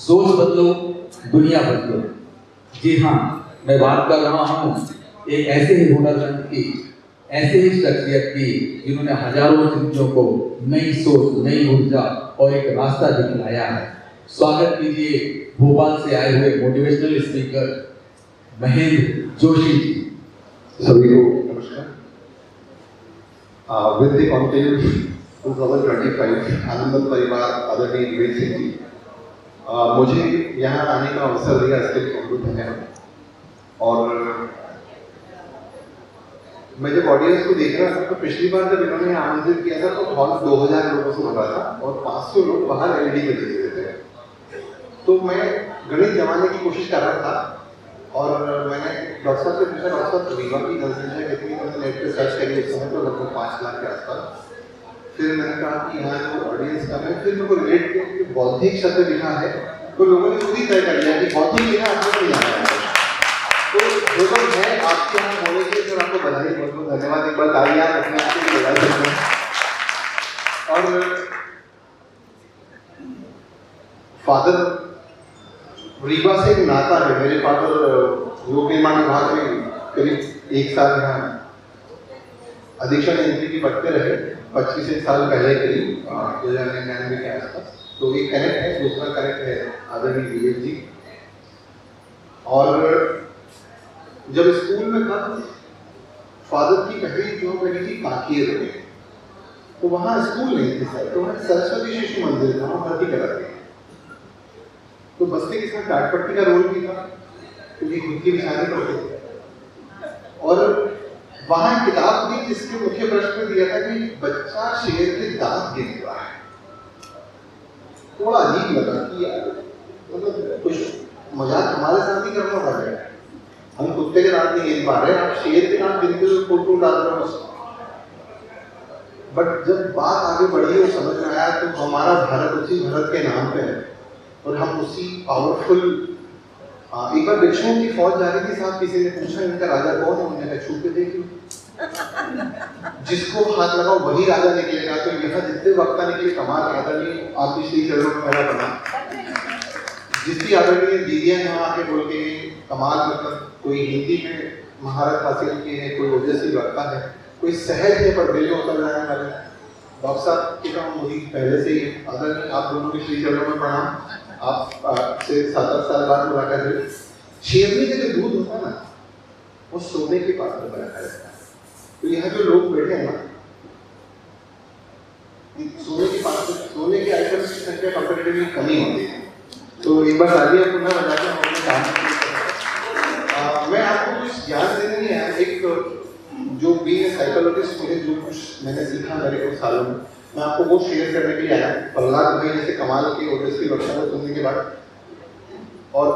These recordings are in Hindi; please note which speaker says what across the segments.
Speaker 1: सोच बदलो, दुनिया बदलो। जी हाँ, मैं बात कर रहा हूँ एक ऐसे ही हुनरमंद की, ऐसे ही शख्सियत की जिन्होंने हजारों जिंदगियों को नई सोच, नई ऊर्जा और एक रास्ता दिखलाया है। स्वागत कीजिए भोपाल से आए हुए मोटिवेशनल स्पीकर महेंद्र जोशी जी।
Speaker 2: सभी को नमस्कार। विद द कॉन्क्लेव 2025 आनंद परिवार आदरणीय विवेक सिंह जी, मुझे यहाँ आने का अवसर दिया, इसके लिए बहुत धन्यवाद। और मैं जब ऑडियंस को देख रहा था तो पिछली बार जब इन्होंने आमंत्रित किया था तो हॉल 2000 लोगों से भरा था और 500 लोग बाहर एलईडी में देख रहे थे। तो मैं गणित जमाने की कोशिश कर रहा था और मैंने डॉक्टर साहब से पूछा, डॉक्टर साहब रीवा की जनसंख्या कितनी? मैंने नेट पे सर्च करी, उस समय तो लगभग 5 लाख के आसपास। फिर मैंने कहा कि यहाँ जो ऑडियंस का है, फिर मेरे को रिलेट किया कि बौद्धिक शब्द लिखा है तो लोगों ने खुद ही तय कर लिया कि बौद्धिक लिखा आपको नहीं जाना है। तो जो लोग हैं आपके यहाँ होने के लिए आपको बधाई, बहुत बहुत धन्यवाद। एक बार तालियां अपने आप के लिए बजा सकते हैं। और फादर रीवा से एक नाता है। मेरे फादर लोक निर्माण विभाग में करीब 1 साल यहाँ अधीक्षण एंट्री की पढ़ते रहे, 25 साल पहले करीब 2099 के आसपास। तो एक कनेक्ट है, दूसरा कनेक्ट है आदरणीय विवेक जी। और जब स्कूल में था फादर की पहली जॉब लगी थी कांकेर में, तो वहाँ स्कूल नहीं थी सर, तो वहाँ सरस्वती शिशु मंदिर था, वहाँ भर्ती करा दिया। तो बस्ते के साथ टाटपट्टी का रोल भी था क्योंकि खुद की बिछाने पड़ते थे। और वहाँ किताब थी जिसके मुख्य प्रश्न में दिया था कि बच्चा शेर के दांत गिन रहा है। थोड़ा अजीब लगा कि यार मतलब कुछ मजाक हमारे साथ ही करना पड़ रहा है। हम कुत्ते के दांत नहीं गिन पा रहे, आप शेर के दांत गिनते हुए फोटो डाल रहे हो। बट जब बात आगे बढ़ी और समझ में आया तो हमारा भारत उसी भारत के नाम पे है और हम उसी पावरफुल। एक बार वृक्षों की फौज जा रही थी साहब, किसी ने पूछा इनका राजा कौन है? उन्होंने कहा छू के देख लो, जिसको हाथ लगाओ वही राजा निकलेगा। तो यहाँ जितने वक्ता निकले कमाल, आदरणीय आपकी श्री चरणों में मेरा बना। जिसकी आदरणीय दीदियां यहाँ आके बोल के कमाल, मतलब कोई हिंदी में महारत हासिल की है, कोई ओजस्वी वक्ता है, कोई सहज है पर दिल में उतर जाने वाले। डॉक्टर साहब की काम मुझे पहले से ही आदरणीय आप दोनों के श्री चरणों में प्रणाम। आप से 7-8 साल बाद मुलाकात हुई। शेरनी का जो दूध होता है ना, वो सोने के पात्र में रखा जाता है। तो यहाँ जो लोग बैठे हैं ना, सोने के पात्र, सोने के आइटम्स की संख्या कंपैरेटिवली कमी होती है। तो एक बार तालियां पुनः बजा के हम अपने काम मैं आपको कुछ ज्ञान देने नहीं आया। एक जो बीइंग साइकोलॉजिस्ट मुझे जो कुछ मैंने सीखा मेरे कुछ सालों में, मैं आपको वो शेयर करने के लिए आया। प्रहलाद भाई जैसे कमाल के ओजस्वी वक्ता को सुनने के बाद, और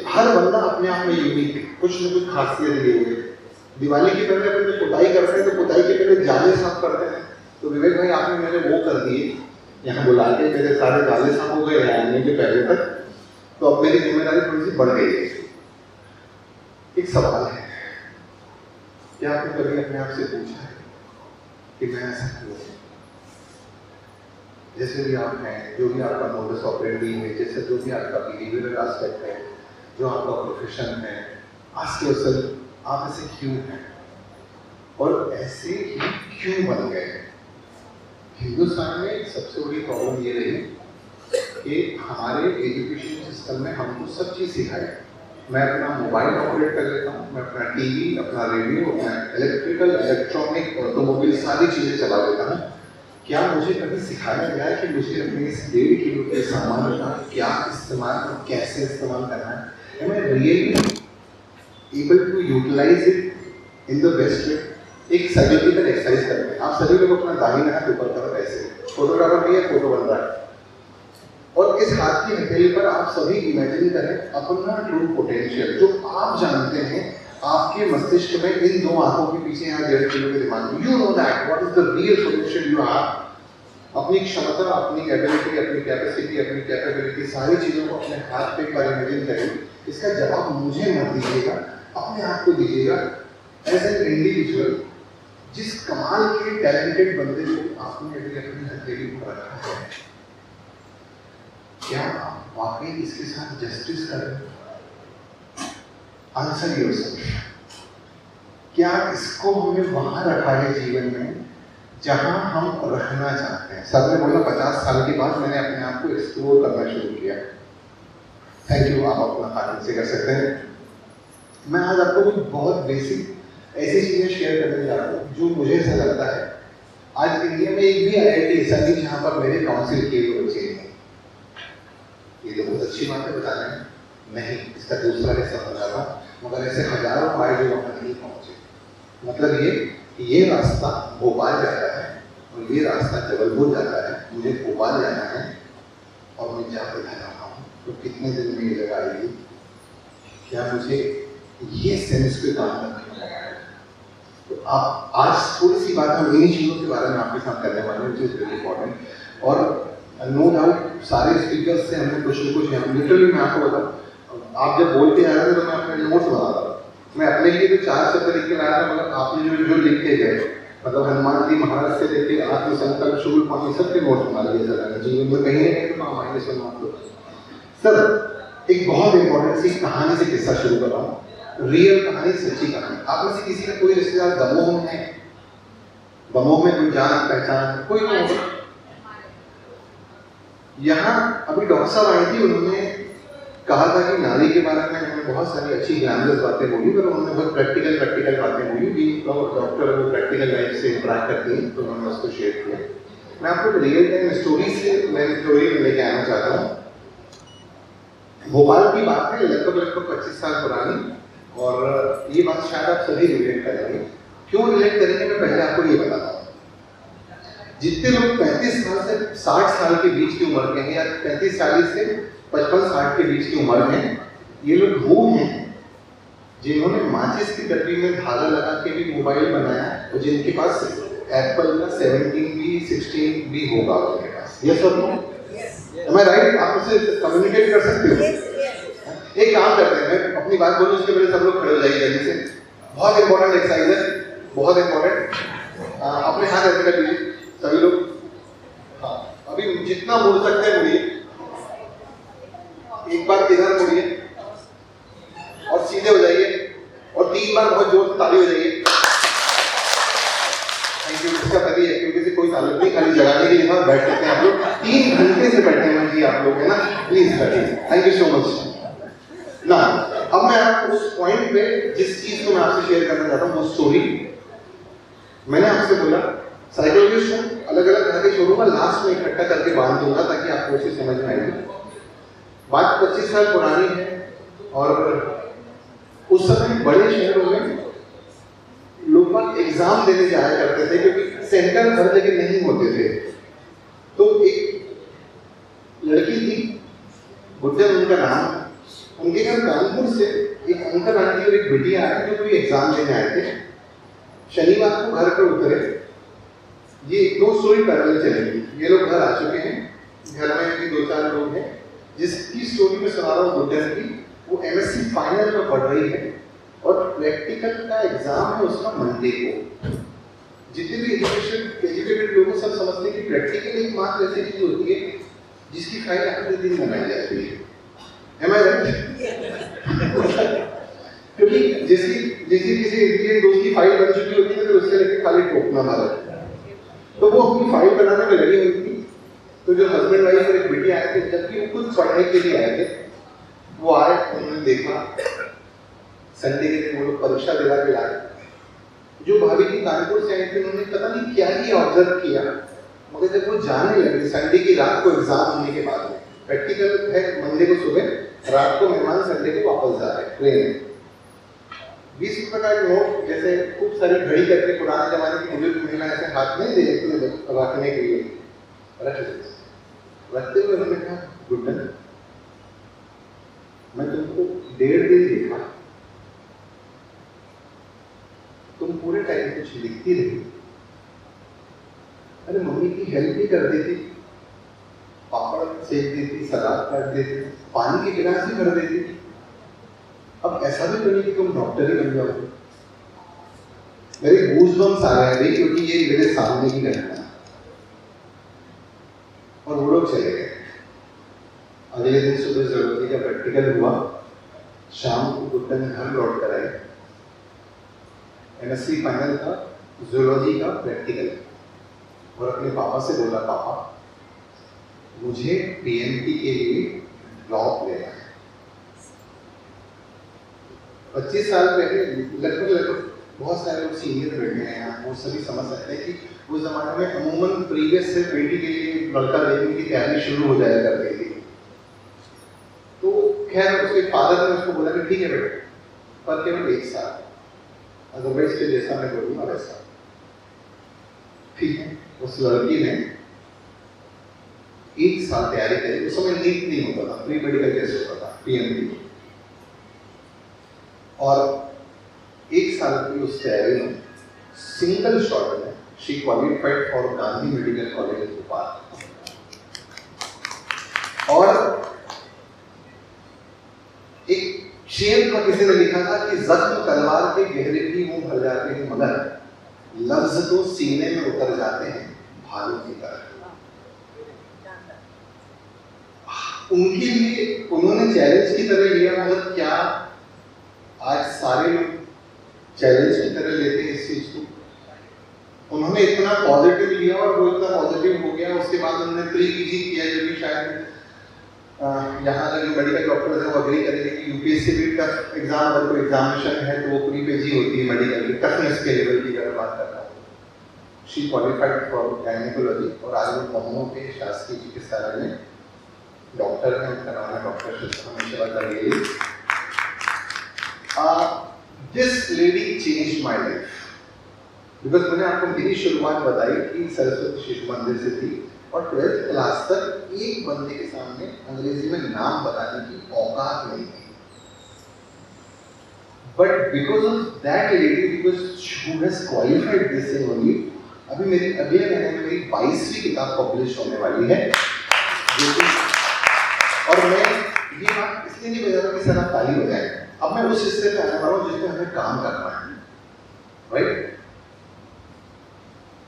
Speaker 2: हर बंदा अपने आप में यूनिक, कुछ न कुछ खासियत लिए हुए। दिवाली के पहले अपन जब पुताई करते हैं तो पुताई के पहले जाले साफ करते हैं। तो विवेक भाई आपने मेरे वो कर दिए, यहाँ बुला के मेरे सारे जाले साफ हो गए आने के पहले तक। तो अब मेरी जिम्मेदारी थोड़ी सी बढ़ गई है। एक सवाल है, क्या आपने कभी अपने आप से पूछा है कि मैं ऐसा क्यों? जैसे भी आप हैं, जो भी आपका मोडस ऑपरेंडी है, जैसे जो भी आपका बिहेवियरल एस्पेक्ट है, जो आपका प्रोफेशन है, आस्क योरसेल्फ आप ऐसे क्यों हैं और ऐसे ही क्यों बन गए? हिंदुस्तान में सबसे बड़ी प्रॉब्लम ये रही कि हमारे एजुकेशन सिस्टम में हमको सब चीज़ सिखाई। मैं अपना मोबाइल ऑपरेट कर लेता हूँ, मैं अपना टीवी, अपना रेडियो, अपना इलेक्ट्रिकल, इलेक्ट्रॉनिक, ऑटोमोबाइल सारी चीज़ें चला लेता हूँ। क्या मुझे कभी सिखाया गया है कि मुझे अपने इस 1.5 किलो के सामान का क्या इस्तेमाल और कैसे इस्तेमाल करना है? Am I really able to utilize it in the best way? एक सर्जिकल एक्सरसाइज करते हैं। आप सभी लोग अपना दाहिना हाथ ऊपर करो ऐसे, फोटोग्राफर भी है, फोटो बन रहा है। और इस हाथ की हथेली पर आप सभी इमेजिन करें अपना ट्रू पोटेंशियल, जो आप जानते हैं आपके मस्तिष्क में इन 2 आंखों के पीछे यहाँ 1.5 किलो के दिमाग में, you know that what is the real potential you have. अपनी क्षमता, अपनी एबिलिटी, अपनी कैपेसिटी, अपनी कैपेबिलिटी, सारी चीजों को अपने हाथ पे एक बार इमेजिन करें। इसका जवाब मुझे मत दीजिएगा, अपने आप को दीजिएगा एज एन इंडिविजुअल। जिस कमाल के टैलेंटेड बंदे को आपने अभी अपनी हथेली पर रखा है, क्या आप वाकई इसके साथ जस्टिस कर रहे हो? Answer yourself. क्या इसको हमने वहां रखा है जीवन में जहां हम रखना चाहते हैं? सर ने बोला 50 साल के बाद मैंने अपने आप को एक्सप्लोर करना शुरू किया। थैंक यू, आप अपना खाने से कर सकते हैं। मैं आज आपको कुछ बहुत बेसिक ऐसी चीजें शेयर करने जा रहा हूँ जो मुझे ऐसा लगता है आज इंडिया में एक भी IIT ऐसा नहीं जहाँ पर मेरे काउंसिल किए हुए बच्चे नहीं। ये तो बहुत अच्छी बात है बताने में, नहीं इसका दूसरा हिस्सा बता रहा हूँ, मगर ऐसे हजारों आए जो वहाँ नहीं पहुँचे। मतलब ये कि ये रास्ता भोपाल जाता है और ये रास्ता जबलपुर जाता है, मुझे भोपाल जाना है और मैं जहाँ पे रहा हूँ तो कितने दिन में ये जगह आएगी? क्या मुझे ये सेंस पे काम करना है? तो आप आज थोड़ी सी बात हम इन्हीं चीज़ों के बारे में आपके साथ करने वाले हैं, विच इज वेरी इंपॉर्टेंट। और नो डाउट सारे स्पीकर्स से हमने कुछ न कुछ यहाँ लिटरली मैं आपको बताऊँ, आप जब बोल के आ रहे थे तो मैं अपने नोट्स बना रहा था। मैं अपने लिए तो 4 शब्द लिख के लाया था, मगर आपने जो लिख के गए, मतलब हनुमान जी महाराज से लेके आत्मसंकल्प शुरू पानी सबके नोट्स बना लिए सर जीवन में कहीं ना कहीं तो काम आएंगे सुनना आप लोग। सर एक बहुत इंपॉर्टेंट सी कहानी से किस्सा शुरू कर रहा हूँ, रियल कहानी, सच्ची कहानी। आप में से किसी का कोई रिश्तेदार दमोह में है? दमोह में कोई जान पहचान कोई नहीं होगा? यहाँ अभी डॉक्टर साहब आई थी, उन्होंने कहा था कि नारी के बारे में उन्होंने बहुत सारी अच्छी ग्लैमरस बातें बोली, पर उन्होंने बहुत प्रैक्टिकल बातें बोली। भी डॉक्टर वो प्रैक्टिकल लाइफ से इंटरेक्ट करती हैं तो उन्होंने उसको शेयर किया। मैं आपको रियल टाइम स्टोरी से मैं स्टोरी लेके आना चाहता हूँ। भोपाल की बात है, लगभग 25 साल पुरानी, और ये बात शायद आप सभी रिलेट करेंगे। क्यों रिलेट करेंगे मैं पहले आपको ये बताता हूँ। जितने लोग 35 साल से 60 साल के बीच की उम्र के हैं या 35-40 से 55-60 के बीच की उम्र में, ये लोग वो हैं जिन्होंने माचिस की डब्बी में धागा लगा के भी मोबाइल बनाया और जिनके पास एप्पल का 17 भी 16 भी होगा उनके पास। यस और नो? एम आई राइट? आप उससे कम्युनिकेट कर सकते हो? एक काम करते हैं, मैं अपनी बात बोलूं उसके पहले सब लोग खड़े हो जाइए जल्दी से। बहुत इंपॉर्टेंट एक्सरसाइज है, बहुत इंपॉर्टेंट। अपने हाथ ऐसे कर लीजिए सभी लोग। हाँ, अभी जितना बोल सकते हैं मुड़िए, एक बार इधर मुड़िए और सीधे हो जाइए और 3 बार बहुत जोर से ताली हो जाइए। Thank you. इसका कभी एक्टिविटी से कोई ताल्लुक नहीं, खाली जगाने के लिए यहाँ बैठ सकते हैं आप लोग। 3 घंटे से बैठे हैं जी आप लोग, है ना? प्लीज बैठिए। थैंक यू सो मच ना। अब मैं आपको उस पॉइंट पे जिस चीज को मैं आपसे शेयर करना चाहता हूँ, वो स्टोरी मैंने आपसे बोला साइकोलॉजिस्ट हूँ, अलग अलग तरह के छोड़ूंगा, लास्ट में इकट्ठा करके बांध दूंगा ताकि आपको उसे समझ में आएगी। बात 25 साल पुरानी है और उस समय बड़े शहरों में लोग एग्जाम देने जाया करते थे क्योंकि सेंटर हर जगह नहीं होते थे। तो एक लड़की थी, गुड्डन उनका नाम, उनके घर कानपुर से एक अंकल आंटी और एक बिटिया आए जो कोई एग्जाम देने आए थे। शनिवार को घर पर उतरे। ये 2 स्टोरी पैरेलल चलेगी। ये लोग घर आ चुके हैं, घर में भी 2-4 लोग हैं। जिसकी स्टोरी में सुना रहा हूँ गुड्डन की, वो MSc फाइनल में पढ़ रही है और प्रैक्टिकल का एग्जाम है उसका मंडे को। जितने भी एजुकेटेड लोग सब समझते हैं कि प्रैक्टिकल एक मात्र ऐसी चीज होती है जिसकी फाइल अगले दिन बनाई जाती है। Am I right? क्योंकि जैसी किसी इंडियन दोस्त की फाइल बन चुकी होती है तो उससे लेके खाली टोकना मारा, तो वो अपनी फाइल बनाने में लगी हुई थी। तो जो हस्बैंड वाइफ और एक बेटी आए थे, जबकि वो खुद पढ़ने के लिए आए थे, वो आए, उन्होंने देखा संडे के दिन वो लोग परीक्षा दिला के लाए। जो भाभी की कानपुर से आई थी, उन्होंने पता नहीं क्या ही ऑब्जर्व किया, मगर जब वो जाने लगे संडे की रात को एग्जाम होने के बाद में, प्रैक्टिकल है मंडे को सुबह, रात को मेहमान संडे को वापस जा रहे हैं ट्रेन में। 20 रुपए का एक नोट, जैसे खूब सारी घड़ी करके पुराने जमाने की बुजुर्ग महिला ऐसे हाथ में दे देती है रखने के लिए, रखते हुए उन्होंने कहा, गुड्डन मैं तुमको 1.5 दिन देखा, तुम पूरे टाइम कुछ लिखती रही, अरे मम्मी की हेल्प भी कर देती, पापड़ सेक देती, सलाद काट देती, पानी की गिलास भी भर देती। अब ऐसा भी तो नहीं कि तुम डॉक्टर ही बन जाओगे। मेरे गूज़बम्स आ रहे हैं क्योंकि ये मेरे सामने ही घटना है। और वो लोग चले गए। अगले दिन सुबह जरूरती का प्रैक्टिकल हुआ, शाम को गुड्डन घर लौट कर आए। MSc फाइनल था, जूलॉजी का प्रैक्टिकल, और अपने पापा से बोला, पापा मुझे PMT के लिए ड्रॉप लेना है। 25 साल पहले लगभग बहुत सारे लोग सीनियर बैठे हैं यहाँ, वो सभी समझ सकते हैं कि उस जमाने में अमूमन प्रीवियस से बेटी के लिए लड़का देखने की तैयारी शुरू हो जाया करती थी। तो खैर उसके फादर ने उसको बोला कि ठीक है बेटा, पर केवल 1 साल, अदरवाइज फिर जैसा मैं बोलूँगा वैसा। ठीक है, उस लड़की ने 1 साल तैयारी करी। उस समय नीट नहीं होता था, प्री मेडिकल टेस्ट होता था, PMT, और 1 साल की उस तैयारी में सिंगल शॉट में she qualified for Gandhi medical college Bhopal. और एक शेर पर किसी ने लिखा था कि जख्म तलवार के गहरे भी मुंह भर जाते हैं, मगर लफ्ज तो सीने में उतर जाते हैं भालू की तरह। उनके लिए उन्होंने चैलेंज की तरह लिया, मतलब क्या आज सारे लोग चैलेंज की तरह लेते हैं इस चीज को? उन्होंने इतना पॉजिटिव लिया और वो इतना पॉजिटिव हो गया। उसके बाद उन्होंने प्री-PG किया, जो भी शायद यहाँ का जो मेडिकल डॉक्टर्स हैं वो अग्री करेंगे कि UPSC भी टफ एग्जाम, अगर कोई एग्जामिनेशन है तो वो प्री-PG होती है मेडिकल की, टफनेस के लेवल की अगर बात करता हूँ। शी क्वालिफाइड फॉर गायनेकोलॉजी, और आज वो लखनऊ के शासकीय चिकित्सालय में डॉक्टर हैं। उनका नाम है doctor Sushma Kargeli. This lady changed my life, because मैंने आपको मेरी शुरुआत बताई कि सरस्वती शिशु मंदिर से थी, और 12th क्लास तक एक बंदे के सामने अंग्रेजी में नाम बताने की औकात नहीं थी। But because of that lady, because who has qualified this in only, अभी मेरी अगले महीने में मेरी 22वीं किताब पब्लिश होने वाली है। और मैं ये बात इसलिए नहीं बता रहा कि सर आप ताली बजाएं, अब मैं उस हिस्से पे आने वाला हूँ जिसमें हमें काम करना है, राइट?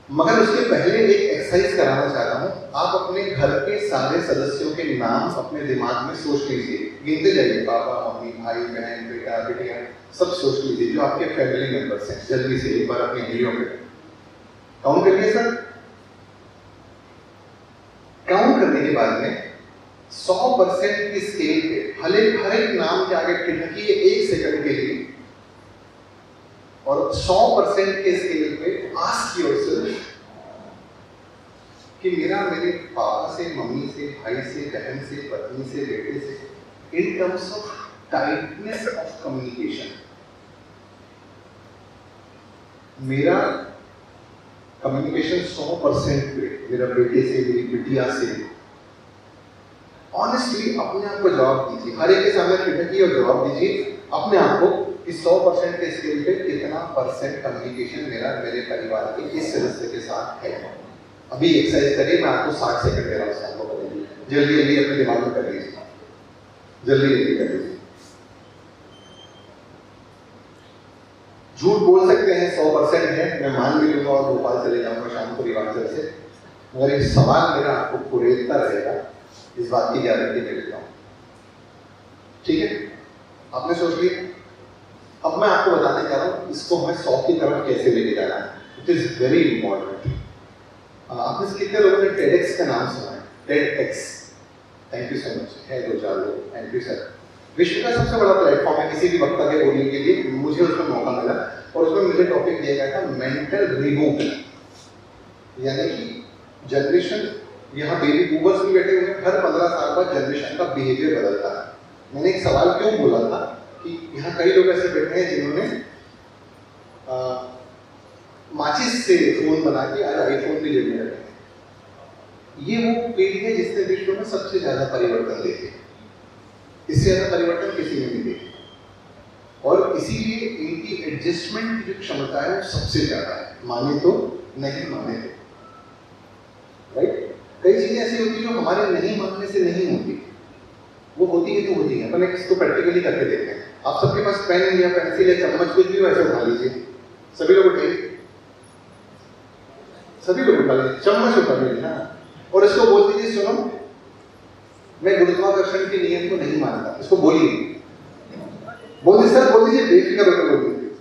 Speaker 2: मगर उसके पहले एक एक्सरसाइज कराना चाहता हूँ। आप अपने घर के सारे सदस्यों के नाम अपने दिमाग में सोच लीजिए, गिनते जाइए, पापा, मम्मी, भाई, बहन, बेटा, बेटियां, सब सोच लीजिए जो आपके फैमिली मेंबर्स हैं। जल्दी से एक बार अपनी गिलियों में काउंट करिए सर। काउंट करने के बाद में 100% की स्केल पे हर एक नाम के आगे टिकटिए 1 सेकंड के लिए, और 100% के स्केल पे आस्क योरसेल्फ कि मेरे पापा से, मम्मी से, भाई से, बहन से, पत्नी से, बेटे से, in terms of tightness of communication, मेरा कम्युनिकेशन 100% पे मेरा बेटे से, मेरी बिटिया से, ऑनेस्टली अपने आप को जवाब दीजिए। हर एक के सामने खिड़की और जवाब दीजिए अपने आप को कि 100% के स्केल पे कितना % कम्युनिकेशन मेरे परिवार के इस सदस्य के साथ है। अभी एक्सरसाइज करिए, मैं आपको 60 सेकंड दे रहा हूँ, आपको करिए, जल्दी जल्दी अपने दिमाग में कर लीजिए, जल्दी जल्दी कर लीजिए। झूठ बोल सकते हैं 100% है, मैं मान भी लूंगा और भोपाल चले जाऊंगा शाम को रिवांचल से, मगर एक सवाल मेरा आपको कुरेदता रहेगा, इस बात की गारंटी मैं लेता हूँ। ठीक है, आपने सोच लिया। अब मैं आपको बताने जा रहा हूँ इसको हमें 100 की तरफ कैसे लेके जाना है। It is very important. आपने कितने लोगों ने TEDx का नाम सुना है? TEDx, thank you so much, है 2-4 लोग, थैंक यू सर। विश्व का सबसे बड़ा प्लेटफॉर्म है किसी भी वक्ता के बोलने के लिए। मुझे उसमें मौका मिला और उसमें मुझे टॉपिक दिया गया था मेंटल रिबूट, यानी कि जनरेशन, यहाँ बेबी बूमर्स भी बैठे हुए हैं, हर 15 साल बाद जनरेशन का बिहेवियर बदलता है। मैंने एक सवाल क्यों बोला था कि यहाँ कई लोग ऐसे बैठे हैं जिन्होंने माचिस से फोन बना के आज आईफोन भी लेने लगे हैं। ये वो पीढ़ी है जिसने विश्व में सबसे ज्यादा परिवर्तन देखे, इससे ज्यादा परिवर्तन किसी ने नहीं देखे, और इसीलिए इनकी एडजस्टमेंट की जो क्षमता है वो सबसे ज्यादा है, माने तो नहीं माने तो, राइट? कई चीजें ऐसी होती है जो हमारे नहीं मानने से नहीं होती, वो होती है तो होती है। अपन इसको प्रैक्टिकली करके देखते हैं। आप सबके पास पेन या पेंसिल या चम्मच कुछ भी वैसे उठा लीजिए, सभी लोग उठाइए, सभी लोग उठा लीजिए, चम्मच उठा लीजिए, हाँ, और इसको बोल दीजिए सुनो, मैं गुरुत्वाकर्षण के नियम को नहीं मानता। इसको बोलिए, बोलिए सर, बोल दीजिए, बेफिक्र होकर बोल दीजिए।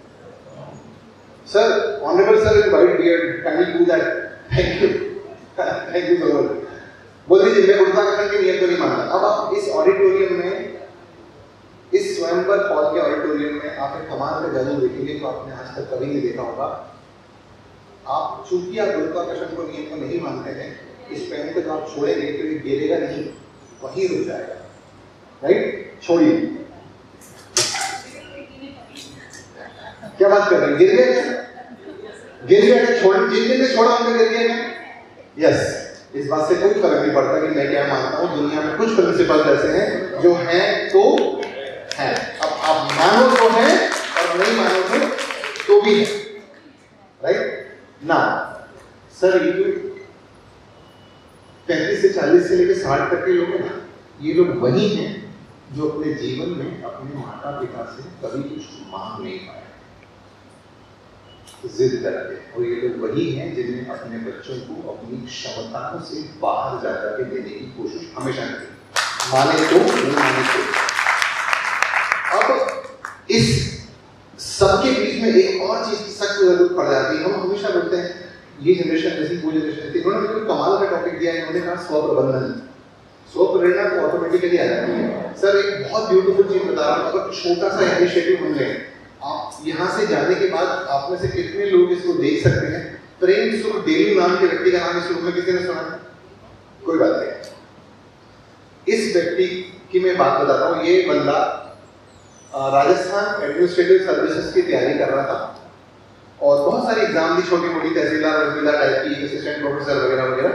Speaker 2: Sir, honourable sir in white beard, can you do that? Thank you, thank you so much. बोल दीजिए, मैं गुरुत्वाकर्षण के नियम को नहीं मानता। अब आप इस ऑडिटोरियम में, इस स्वयंवर हॉल के ऑडिटोरियम में आप एक कमाल का जादू देखेंगे तो आपने आज तक कभी नहीं देखा होगा। आप चूंकि आप गुरुत्वाकर्षण को नियम को नहीं मानते हैं, इस पेन को जब आप छोड़ेंगे तो ये गिरेगा नहीं, वहीं रुक जाएगा, राइट? छोड़िए, क्या बात कर रहे हैं? गिर गया क्या? गिर गया क्या? छोड़, जिन छोड़ा उनका गिर गया क्या? यस। इस बात से कोई फर्क नहीं पड़ता कि मैं क्या मानता हूँ। दुनिया में कुछ प्रिंसिपल ऐसे हैं जो हैं तो हैं। अब आप मानो तो हैं और नहीं मानो तो भी है, राइट ना? सर, ये जो 35 से 40 से लेकर 60 तक के लोग हैं ना, ये लोग वही हैं जो अपने जीवन में अपने माता पिता से कभी कुछ मांग नहीं पाए, जिद करते। और ये लोग वही हैं जिन्हें अपने बच्चों को अपनी क्षमताओं से बाहर जा के देने की कोशिश हमेशा की, माने तो नहीं माने तो। अब इस सबके बीच में एक और चीज की सख्त जरूरत पड़ जाती है। हम हमेशा बोलते हैं ये जनरेशन जैसी वो जनरेशन थी। इन्होंने बिल्कुल कमाल का टॉपिक दिया है। इन्होंने कहा स्वप्रबंधन। स्वप्रेरणा तो ऑटोमेटिकली आ जाती है। सर, एक बहुत ब्यूटीफुल चीज बता रहा हूँ। अगर छोटा सा इनिशिएटिव बन जाए, आप यहाँ से जाने के बाद आप में से कितने लोग इसको देख सकते हैं? प्रेम सुख डेली नाम के व्यक्ति का नाम इस रूप में किसी ने सुना? कोई बात नहीं। इस व्यक्ति की मैं बात बताता हूँ। ये बंदा राजस्थान एडमिनिस्ट्रेटिव सर्विसेज की तैयारी कर रहा था और बहुत सारी एग्जाम दी, छोटी मोटी तहसीलदार वजीलदार टाइप की, असिस्टेंट प्रोफेसर वगैरह वगैरह,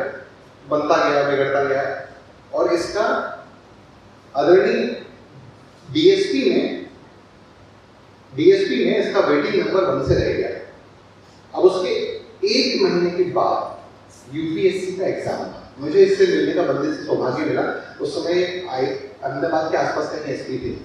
Speaker 2: बनता गया, बिगड़ता गया। और इसका आदरणीय डीएसपी में इसका वेटिंग नंबर 1 से रह गया। अब उसके 1 महीने के बाद यूपीएससी का एग्जाम था। मुझे इससे मिलने का बंदे से सौभाग्य मिला। उस समय अहमदाबाद के आसपास कहीं एसपी थे।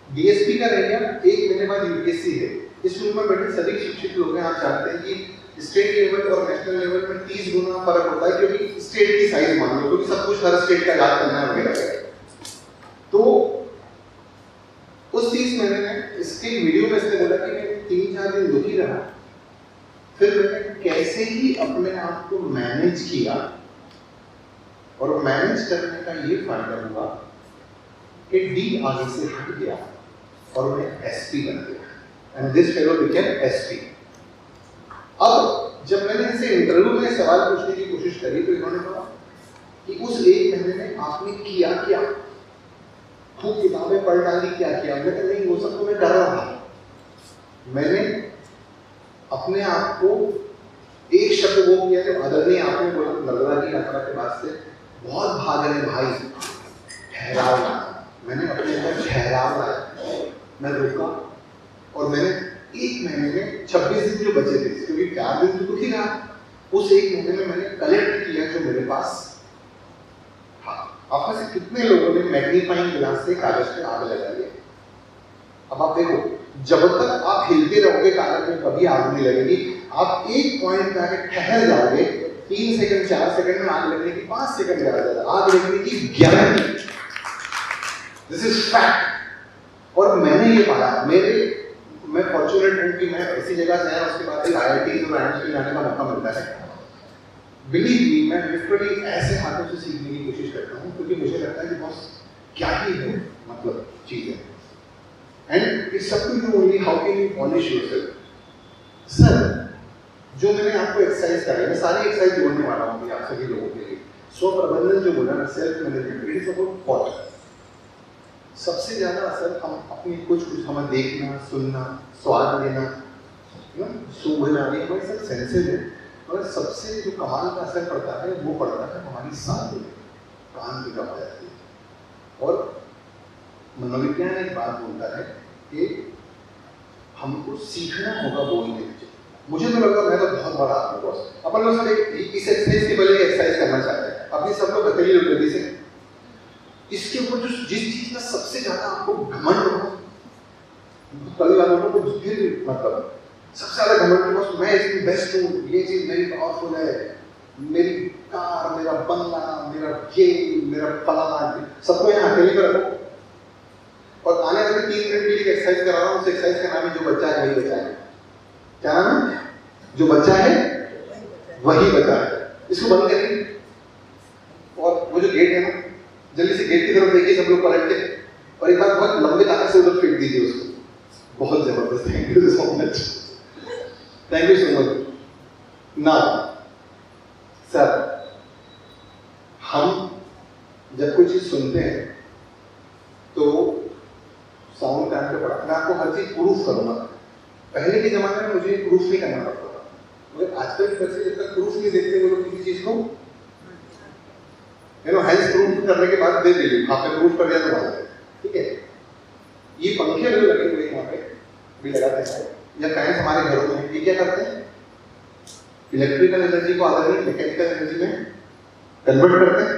Speaker 2: डीएसपी का रह गया, 1 महीने बाद यूपीएससी है। इस रूम में बैठे सभी शिक्षित लोग हैं। आप जानते हैं कि स्टेट लेवल और नेशनल लेवल में 30 गुना फर्क होता है, क्योंकि स्टेट की साइज मान लो, क्योंकि सब कुछ हर स्टेट का याद करना है वगैरह। तो उस 30 महीने में इसके वीडियो में इसने बोला कि मैं 3-4 दिन दुखी रहा, फिर मैंने कैसे ही अपने आप को मैनेज किया और मैनेज करने का ये फायदा हुआ कि डी आगे से हट गया और मैं एसपी बन गया। And this fellow became SP. अब जब मैंने इनसे इंटरव्यू में सवाल पूछने की कोशिश करी तो इन्होंने कहा कि उस 1 महीने में आपने किया क्या? खूब किताबें पढ़ डाली, क्या किया? मैंने कहा नहीं, वो सब तो मैं कर रहा था। मैंने अपने आप को एक शब्द वो किया जो आदरणीय आपने बोला नर्मदा की यात्रा के बाद से, बहुत भाग रहे भाई, ठहराव लाया। मैंने अपने अंदर ठहराव लाया। मैं रुका और मैंने 1 महीने में 26 दिन जो बचे थे, क्योंकि 4 दिन तो दुखी रहा, उस 1 महीने में मैंने कलेक्ट किया जो मेरे पास था। आप में से कितने लोगों ने मैग्नीफाइंग ग्लास से कागज पे आग लगा लिया? अब आप देखो, जब तक आप हिलते रहोगे कागज में कभी आग नहीं लगेगी। आप एक पॉइंट पे आके ठहर जाओगे, 3 सेकंड 4 सेकंड में आग लगने की 5 सेकंड ज्यादा आग लगने की गारंटी। This is fact. और मैंने ये पाया, मैं फॉर्चुनेट हूँ कि मैं ऐसी जगह से आया, उसके बाद एक आईआईटी और आईआईएम जाने का मौका मिलता है। बिलीव मी, मैं लिटरली ऐसे हाथों से सीखने की कोशिश करता हूँ, क्योंकि मुझे लगता है कि बॉस क्या ही है मतलब चीजें। And it's up to you only how can you polish yourself. Sir, जो मैंने आपको एक्सरसाइज कराई, मैं सारी एक्सरसाइज बोलने वाला हूँ आप सभी लोगों के लिए। स्वप्रबंधन जो बोला ना, self management, it is about what. सबसे ज्यादा असर हम अपनी कुछ हमें देखना, सुनना, स्वाद लेना, सूंघना, ये हमारे सब सेंसेस है। और सबसे जो कमाल का असर पड़ता है वो पड़ता है हमारी सांस में, कान की कम जाती है। और मनोविज्ञान एक बात बोलता है कि हमको सीखना होगा बोलने में। मुझे तो लगता है मैं तो बहुत बड़ा आदमी बॉस। अपन लोग सब इस एक्सरसाइज के पहले एक्सरसाइज करना चाहते हैं अपनी सब लोग हथेली उठेली से। इसके ऊपर जो जिस चीज का सबसे ज्यादा आपको घमंड हो, परिवारों को फिर मतलब सबसे ज्यादा घमंड हो, मैं इसमें बेस्ट हूँ, ये चीज मेरी पावरफुल है, मेरी कार, मेरा बंगला, मेरा गेम, मेरा फलाना, सबको यहाँ अकेले पर रखो और आने वाले 3 मिनट के लिए एक्सरसाइज करा रहा हूँ। उस एक्सरसाइज का नाम है जो बच्चा है वही बचा है। क्या नाम है? जो बच्चा है वही बचा है। इसको बंद करिए और वो जो गेट है ना, जल्दी से गेट की तरफ देखिए सब लोग पलट के, और एक बार बहुत लंबे ताकत से उधर फेंक दीजिए उसको। बहुत जबरदस्त। Thank you so much, thank you so much. Now sir, हम जब कोई चीज सुनते हैं तो साउंड कान पे पड़ा। मैं आपको हर चीज प्रूफ करूंगा। पहले के जमाने में मुझे प्रूफ नहीं करना पड़ता था, मगर आजकल के बच्चे जब तक प्रूफ नहीं देखते वो लोग किसी चीज को हैंड्स प्रूफ करने के बाद दे दीजिए, आपने प्रूफ कर दिया तो बात है, ठीक है। ये पंखे जो लगे हुए यहाँ पे भी लगाते हैं, या फैंस हमारे घरों में, ये क्या करते हैं? इलेक्ट्रिकल एनर्जी को आगे मैकेनिकल एनर्जी में कन्वर्ट करते हैं।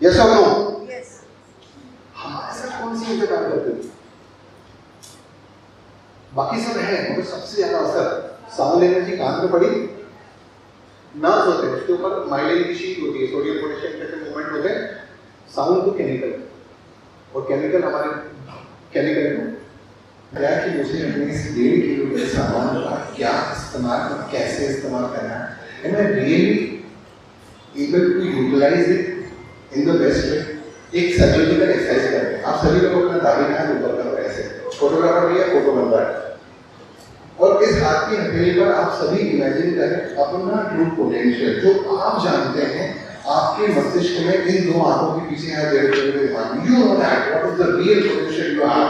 Speaker 2: यस और नो? यस। हमारे साथ कौन सी चीजें काम करते हैं? बाकी सब है, मगर सबसे ज्यादा असर साउंड एनर्जी कान में पड़ी, नर्व्स होते हैं, उसके ऊपर माइलिन की शीट होती है, सोडियम पोटेशियम जैसे मूवमेंट होते हैं। साउंड तो केमिकल, और केमिकल हमारे केमिकल को क्या कि मुझे अपने इस 1.5 किलो के सामान का क्या इस्तेमाल, कैसे इस्तेमाल करना है, and I really able to utilize it in the best way. एक सर्जिकल एक्सरसाइज करते हैं, आप सभी लोग अपना दाढ़ी का ऊपर कर रहे हैं, फोटोग्राफर भी है, फोटो बन रहा है, और इस हाथ की हथेली पर आप सभी इमेजिन करें अपना ट्रू पोटेंशियल जो आप जानते हैं आपके मस्तिष्क में इन 2 आंखों के पीछे है। You know that what is the real potential you have.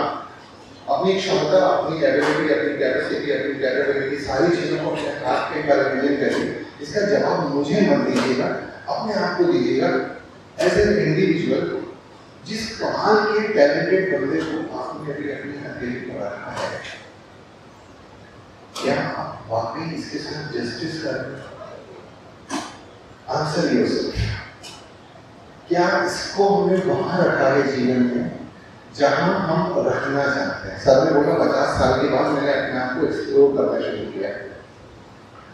Speaker 2: अपनी क्षमता, अपनी एबिलिटी, अपनी कैपेसिटी, अपनी कैपेबिलिटी, सारी चीजों को अपने हाथ के ऊपर इमेजिन करिए। इसका जवाब मुझे मत दीजिएगा, अपने आप को दीजिएगा एज एन इंडिविजुअल। जिस कमाल के टैलेंटेड बंदे को आपने अभी अपनी हथेली पर रखा है, क्या आप वाकई इसके साथ जस्टिस कर रहे हैं? Answer yourself. क्या इसको हमने वहां रखा है जीवन में जहां हम रखना चाहते हैं? सर ने बोला 50 साल के बाद मैंने अपने आप को एक्सप्लोर करना शुरू किया।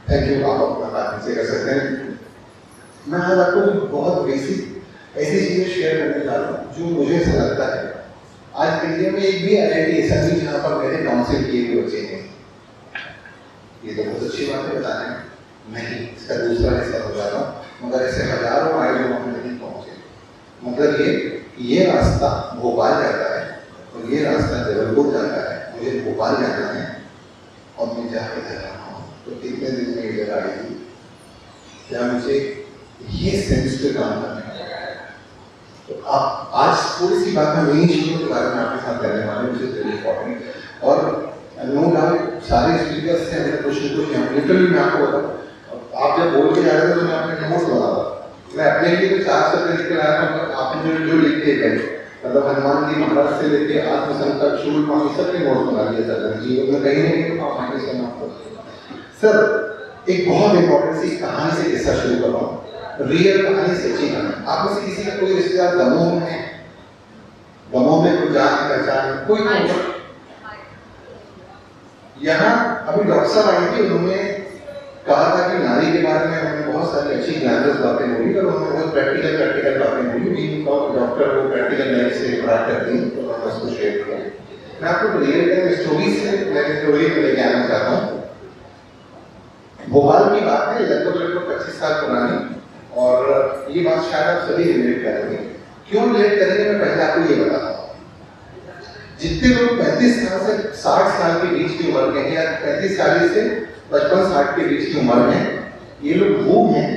Speaker 2: थैंक यू, आप अपना बात नीचे कर सकते हैं। मैं आज आपको बहुत बेसिक ऐसी चीजें शेयर करने जा रहा हूँ जो मुझे ऐसा लगता है आज इंडिया में एक भी IIT ऐसा नहीं जहाँ पर मेरे काउंसिल किए हुए बच्चे हैं। ये तो बहुत अच्छी बात है बताने में, नहीं इसका दूसरा हिस्सा हो जाता हूँ, मगर ऐसे हजारों आइडिया में नहीं पहुँचे। मतलब ये रास्ता भोपाल जाता है और ये रास्ता जबलपुर जाता है। मुझे भोपाल जाना है और मैं जाके जा रहा हूँ, तो कितने दिन में ये जगह आएगी? क्या मुझे ये सेंस पे काम करना है? तो आप आज थोड़ी सी बात में मेरी चीज़ों के बारे में आपके साथ करने वाले, मुझे वेरी इंपॉर्टेंट। और नो डाउट सारे स्पीकर्स से मेरे कुछ यहाँ लिटरली मैं आपको बताऊँ, आप जब बोल के जा रहे थे तो मैं अपने नोट्स बना रहा था। मैं अपने लिए तो 4 शब्द लिख के लाया था, आपने जो लिख के गए, मतलब हनुमान जी महाराज से लेके आत्मसंकट, शूल पानी, सबके नोट्स बना लिए सर जी। मैं कहीं नहीं तो आप करना सर। एक बहुत इंपॉर्टेंट सी कहानी से किस्सा शुरू कर रहा हूँ, रियल कहानी, सच्ची कहानी। आप में से किसी का कोई रिश्तेदार दमोह में है? दमोह में कोई जान पहचान कोई? यहाँ अभी डॉक्टर साहब आए थे, उन्होंने कहा था कि नारी के बारे में उन्होंने बहुत सारी अच्छी ग्लैमरस बातें बोली और उन्होंने बहुत प्रैक्टिकल बातें बोली। बीइंग डॉक्टर वो प्रैक्टिकल लाइफ से बात करती हैं, तो मैंने उसको शेयर किया। मैं आपको रियल टाइम स्टोरी से मैं स्टोरी में लेके आना चाहता हूँ। भोपाल की बात है, लगभग 25 साल पुरानी, और ये बात शायद आप सभी रिलेट करेंगे। क्यों रिलेट करेंगे मैं पहले आपको ये बताता हूँ। जितने लोग 35 साल से 60 साल के बीच की उम्र के हैं, या 35 साल से 55-60 के बीच की उम्र में, ये लोग वो हैं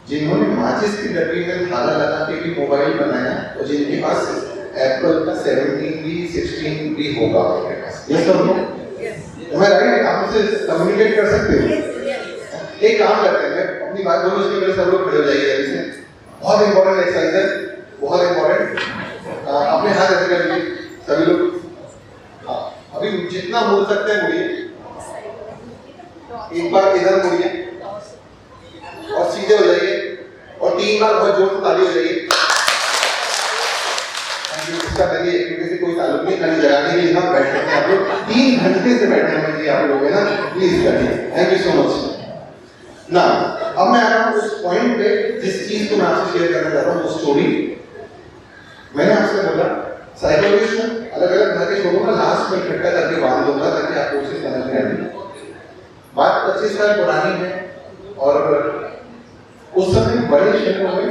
Speaker 2: जिन्होंने माचिस की डब्बी में थाला लगा के भी मोबाइल बनाया और जिनके पास एप्पल का 17 भी 16 भी होगा उनके पास। ये सब लोग मैं राइट, आप मुझसे कम्युनिकेट कर सकते हो। एक काम करते हैं, मैं अपनी बात बोलूं उसके मेरे सब लोग खड़े हो जाइए जल्दी से। बहुत इंपॉर्टेंट एक्सरसाइज है, बहुत इंपॉर्टेंट। अपने हाथ ऐसे कर लीजिए सभी लोग। हाँ, अभी जितना बोल सकते हैं बोलिए। एक बार इधर मुड़िए और सीधे हो जाइए, और 3 बार बहुत जोर से ताली हो जाइए। इसका करिए एक्टिविटी से कोई ताल्लुक नहीं, खाली जगाने के लिए हम बैठ सकते हैं। आप लोग 3 घंटे से बैठे हैं जी, आप लोग है ना, प्लीज करिए। Thank you so much. ना अब मैं आ रहा हूँ उस पॉइंट पे जिस चीज को मैं आपसे शेयर करना चाहता हूँ, वो स्टोरी। मैंने आपसे बोला साइकोलॉजिस्ट में अलग अलग तरह के शोरों में लास्ट में इकट्ठा करके बांध दूंगा ताकि आपको उसे समझ में आए। बात 25 साल पुरानी है और उस समय बड़े शहरों में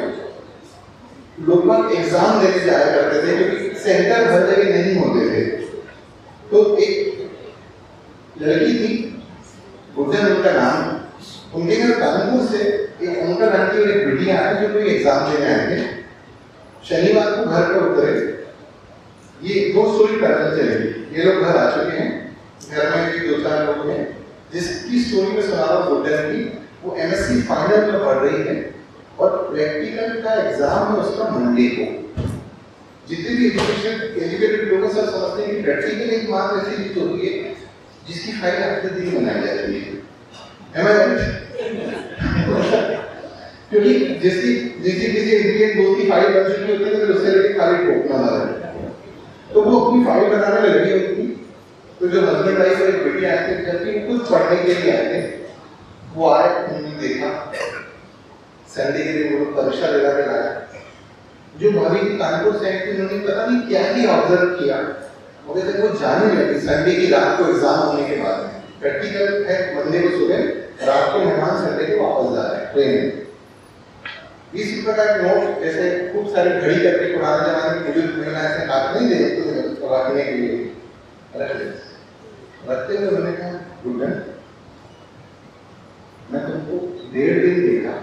Speaker 2: लोग एग्जाम देने जाया करते थे क्योंकि सेंटर हर जगह नहीं होते थे। तो एक लड़की थी, गुरजन उनका नाम, उनके घर कानपुर से एक अंकल आंटी और एक बेटियां आए जो कोई एग्जाम देने आए थे। शनिवार को घर पर उतरे, ये 2 स्टोरी पैरल चलेगी। ये लोग घर आ चुके हैं, घर में भी 2-4 लोग हैं। जिसकी स्टोरी में सुना रहा हूँ गुरजन की, वो MSc फाइनल में पढ़ रही है और प्रैक्टिकल का एग्जाम है उसका मंडे को। जितने भी एजुकेटेड लोग सब समझते हैं कि प्रैक्टिकल एक मात्र ऐसी चीज होती है जिसकी फाइल हफ्ते दिन बनाई जाती है। क्योंकि जिसकी किसी इंडियन दोस्त की फाइल बन चुकी होती है तो उससे लेके खाली ठोकना ना रहे, तो वो अपनी फाइल बनाने में लगी होती। तो जो हस्बैंड वाइफ और एक बेटी आए थे, जबकि कुछ पढ़ने के लिए आए थे, वो आए, उन्होंने देखा संडे के दिन वो परीक्षा देना के लाया। जो भाभी कानपुर से आई थी उन्होंने पता नहीं क्या ही ऑब्जर्व किया, मुझे तक वो जाने लगी संडे की रात को एग्जाम होने के बाद प्रैक्टिकल है मंडे को सुबह, रात को मेहमान संडे को वापस जा रहे हैं ट्रेन में। 20 रुपए का एक नोट, जैसे खूब सारी घड़ी करके पुराने जमाने में बुजुर्ग महिला ऐसे हाथ नहीं दे देते रखने के लिए, रखते हुए उन्होंने कहा गुरजन मैं तुमको 1.5 दिन देखा,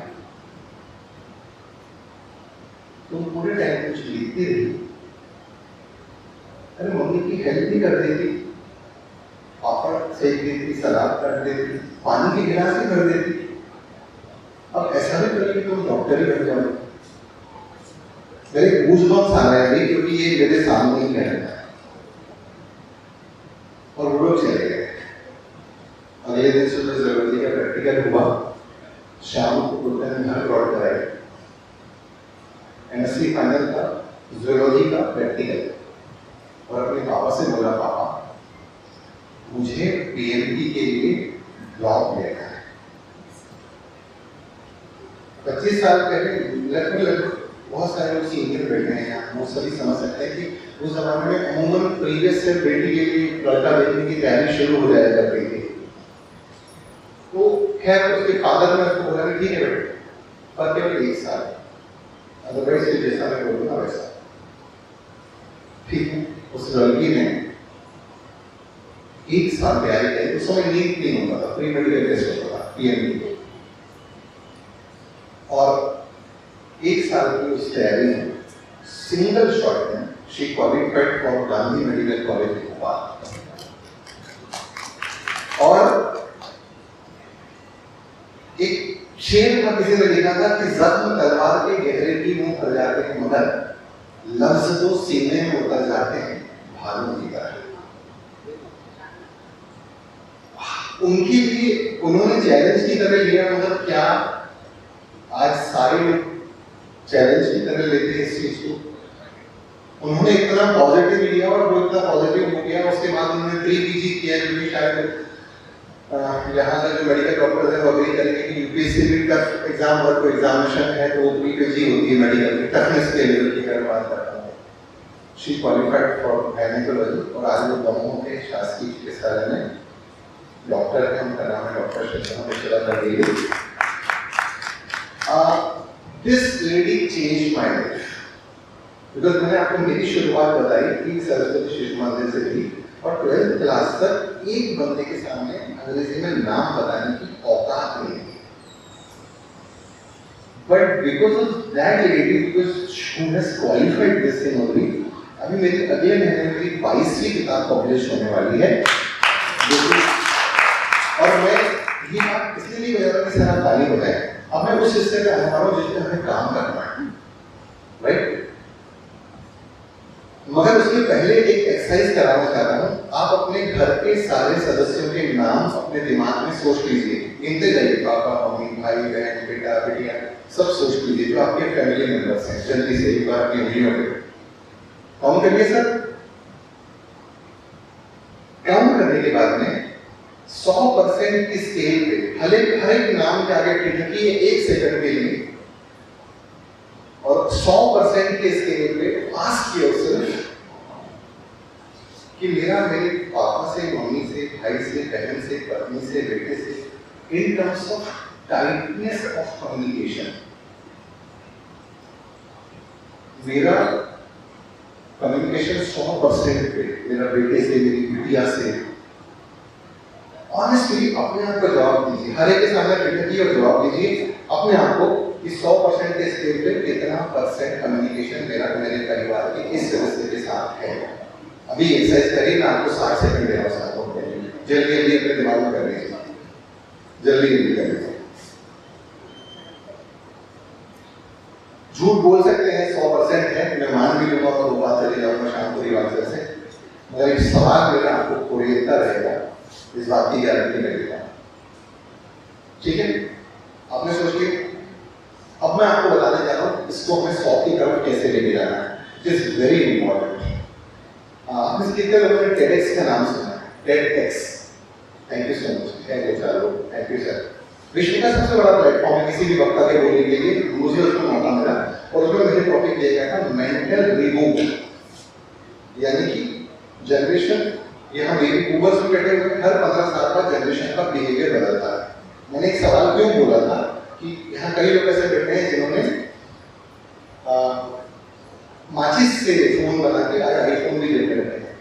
Speaker 2: तुम पूरे टाइम कुछ लिखती रही, अरे मम्मी की हेल्प भी कर देती, पापड़ सेक देती, सलाद काट देती, पानी की गिलास भी भर देती, अब ऐसा भी करें कि तुम डॉक्टर ही बन जाओ। मेरे गूज़बम्स आ रहे हैं क्योंकि ये मेरे सामने ही है। और वो लोग चले गए। अगले दिन सुबह ज़रूरती का प्रैक्टिकल हुआ, शाम को गुरजन ने घर लौट कर आए। MSc फाइनल था, ज़ूलॉजी का प्रैक्टिकल, और अपने पापा से बोला पापा मुझे PMT के लिए जॉब लेना है। 25 साल पहले लगभग बहुत सारे लोग सीनियर बैठे हैं यहाँ, वो सभी समझ सकते हैं कि उस जमाने में अमूमन प्रीवियस से बेटी के लिए लड़का देखने की तैयारी शुरू हो जाया करती थी। तो खैर उसके फादर ने उसको बोला कि ठीक है बेटे, पर केवल 1 साल, अदरवाइज जैसा मैं बोलूँगा वैसा। ठीक है, उस लड़की ने 1 साल तैयारी की। उस समय नीट नहीं होता था, प्री मेडिकल टेस्ट होता था PMT, और 1 साल की उस तैयारी में सिंगल शॉट में she qualified for Gandhi medical college Bhopal. और एक शेर में किसी ने लिखा था कि जख्म तलवार के गहरे भी मुंह कर जाते हैं मगर लफ्ज तो सीने में उतर जाते हैं भालू की तरह। उनके लिए उन्होंने चैलेंज की तरह लिया, मतलब क्या आज सारे लोग चैलेंज की तरह लेते हैं इस चीज को। उन्होंने इतना पॉजिटिव लिया और वो इतना पॉजिटिव हो गया। उसके बाद उन्होंने प्री-PG किया, जो कि शायद यहाँ का जो मेडिकल डॉक्टर है वो अग्री करेंगे कि UPSC भी टफ एग्जाम और कोई एग्जामिनेशन है तो वो प्री-PG होती है मेडिकल की, टफनेस के लेवल की अगर बात करता हूँ। शी क्वालिफाइड फॉर गायनेकोलॉजी और आज वो दमोह के शासकीय चिकित्सालय में डॉक्टर है, उनका नाम है doctor Sharma Mishra Baghel. This lady changed my life because मैंने आपको मेरी शुरुआत बताई कि सरस्वती शिशु मंदिर से थी और 12th क्लास तक एक बंदे के सामने अंग्रेजी में नाम बताने की औकात नहीं थी। But because of that lady, because who has qualified this thing only, अभी मेरी अगले महीने में मेरी 22वीं किताब पब्लिश होने वाली है। और मैं ये बात इसलिए नहीं बता रहा कि सर आप ताली बजाएं, अब मैं उस हिस्से में आने वाला हूँ जिसमें हमें काम करना है, राइट? मगर उसके पहले एक एक्सरसाइज कराना चाहता हूँ। आप अपने घर के सारे सदस्यों के नाम अपने दिमाग में सोच लीजिए, गिनते जाइए, पापा मम्मी भाई बहन बेटा बेटियां सब सोच लीजिए जो आपके फैमिली मेंबर्स हैं। जल्दी से एक बार अपनी उंगलियों पे काउंट करिए सर। काउंट करने के बाद में 100% की स्केल पे हर एक नाम के आगे टिकटी है 1 सेकंड के लिए, और 100% के स्केल पे आस्क योरसेल्फ कि मेरा मेरे पापा से, मम्मी से, भाई से, बहन से, पत्नी से, बेटे से, in terms of tightness of communication, मेरा कम्युनिकेशन 100% पे मेरा बेटे से, मेरी बिटिया से, ऑनेस्टली अपने आप को जवाब दीजिए, हर एक के सामने बेटे और जवाब दीजिए अपने आप को कि 100% के स्केल पे कितना परसेंट कम्युनिकेशन मेरा मेरे परिवार के इस सदस्य के साथ है। अभी एक्सरसाइज करिए, मैं आपको 60 सेकंड दे रहा हूँ, साथ में जल्दी जल्दी अपने दिमाग में कर लीजिए, जल्दी जल्दी कर लीजिए। झूठ बोल सकते हैं 100% है, मैं मान भी लूंगा और 2 बात चले जाऊंगा शाम को रिवाज से, मगर एक सवाल मेरा आपको कोरियता रहेगा, इस बात की गारंटी लगेगा, ठीक है? आपने सोचिए, अब मैं आपको बताने जा रहा हूँ इसको हमें 100 की तरफ कैसे लेके जाना है, इट इज वेरी इंपॉर्टेंट। आपने कितने लोगों ने TEDx का नाम सुना है? TEDx, thank you so much, thank you sir. विश्व का सबसे बड़ा प्लेटफॉर्म है किसी भी वक्ता के बोलने के लिए, मुझे उसमें मौका मिला और उसमें मुझे टॉपिक दिया गया था मेंटल रिबूट, यानी कि जनरेशन, यहाँ बेबी बूमर्स में बैठे हुए हर 15 साल बाद जनरेशन का बिहेवियर बदलता है। मैंने एक सवाल क्यों बोला था कि यहाँ कई लोग ऐसे बैठे हैं जिन्होंने माचिस से फोन बना के आज आईफोन भी लेकर रखे हैं।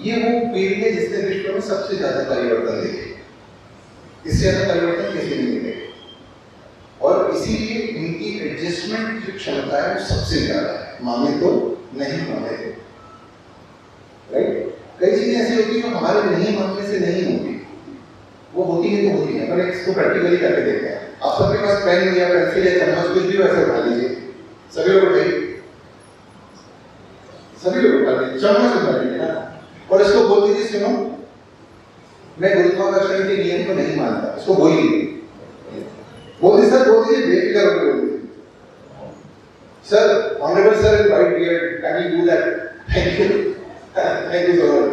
Speaker 2: ये वो पीढ़ी है जिसने विश्व में सबसे ज्यादा परिवर्तन देखे, इससे ज्यादा परिवर्तन किसी ने नहीं देखे, और इसीलिए इनकी एडजस्टमेंट जो क्षमता है वो सबसे ज्यादा है, माने तो नहीं माने तो, राइट? कई चीजें ऐसी होती है जो हमारे नहीं मानने से नहीं होती, वो होती है तो होती है, पर इसको प्रैक्टिकली करके देखते हैं। आप सबके पास पेन या पेंसिल या चम्मच कुछ भी वैसे उठा लीजिए, सभी लोग उठाइए, सभी लोग उठा लीजिए, चम्मच उठा लीजिए ना, और इसको बोल दीजिए सुनो मैं गुरुत्वाकर्षण के नियम को नहीं मानता, इसको बोलिए, बोल दीजिए सर, बोल दीजिए, बेफिक्र होकर बोल दीजिए, sir honourable sir in white beard can you do that, thank you so much,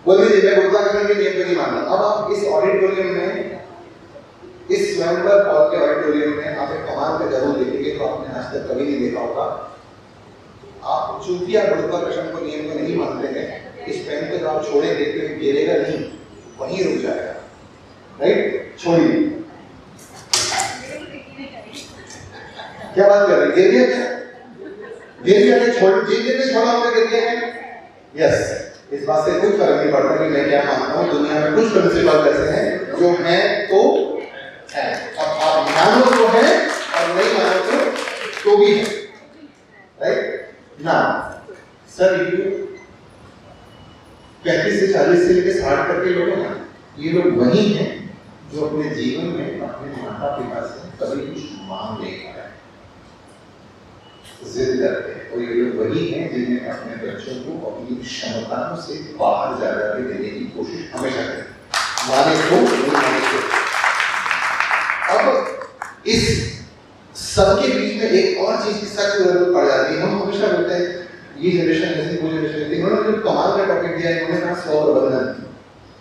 Speaker 2: बोल दीजिए मैं गुरुत्वाकर्षण के नियम को नहीं मानता। अब आप इस ऑडिटोरियम में, इस स्वयंवर हॉल के ऑडिटोरियम में आप एक कमाल का जरूर देखेंगे तो आपने आज तक कभी नहीं देखा होगा। आप चूंकि आप गुरुत्वाकर्षण को नियम को नहीं मानते हैं, इस पेन को आप छोड़ेंगे तो गिरेगा नहीं, वहीं रुक जाएगा, राइट? छोड़िए, क्या बात कर रहे हैं? गिर गया क्या? गिर गया क्या? छोड़ दीजिए, छोड़ा हमने, गिर गया है, यस। इस बात से कोई फर्क नहीं पड़ता कि मैं क्या मानता हूँ, दुनिया में कुछ प्रिंसिपल ऐसे हैं जो हैं तो है, अब आप मानो तो है और नहीं मानो तो भी है, राइट? ना सर, ये 35 से 40 से लेकर 60 तक के लोग हैं ना, ये लोग वही हैं जो अपने जीवन में अपने माता पिता से कभी कुछ मांग नहीं पाए, जिद करते हैं, और ये लोग वही हैं जिन्हें अपने बच्चों को अपनी क्षमताओं से बाहर जा करके देने की कोशिश हमेशा करें, माने तो नहीं माने तो। अब इस सबके बीच में एक और चीज की सख्त जरूरत पड़ जाती है। हम हमेशा बोलते हैं ये जनरेशन ऐसी, वो जनरेशन ऐसी, उन्होंने जो कमाल का टॉपिक दिया है, उन्होंने कहा स्वप्रबंधन।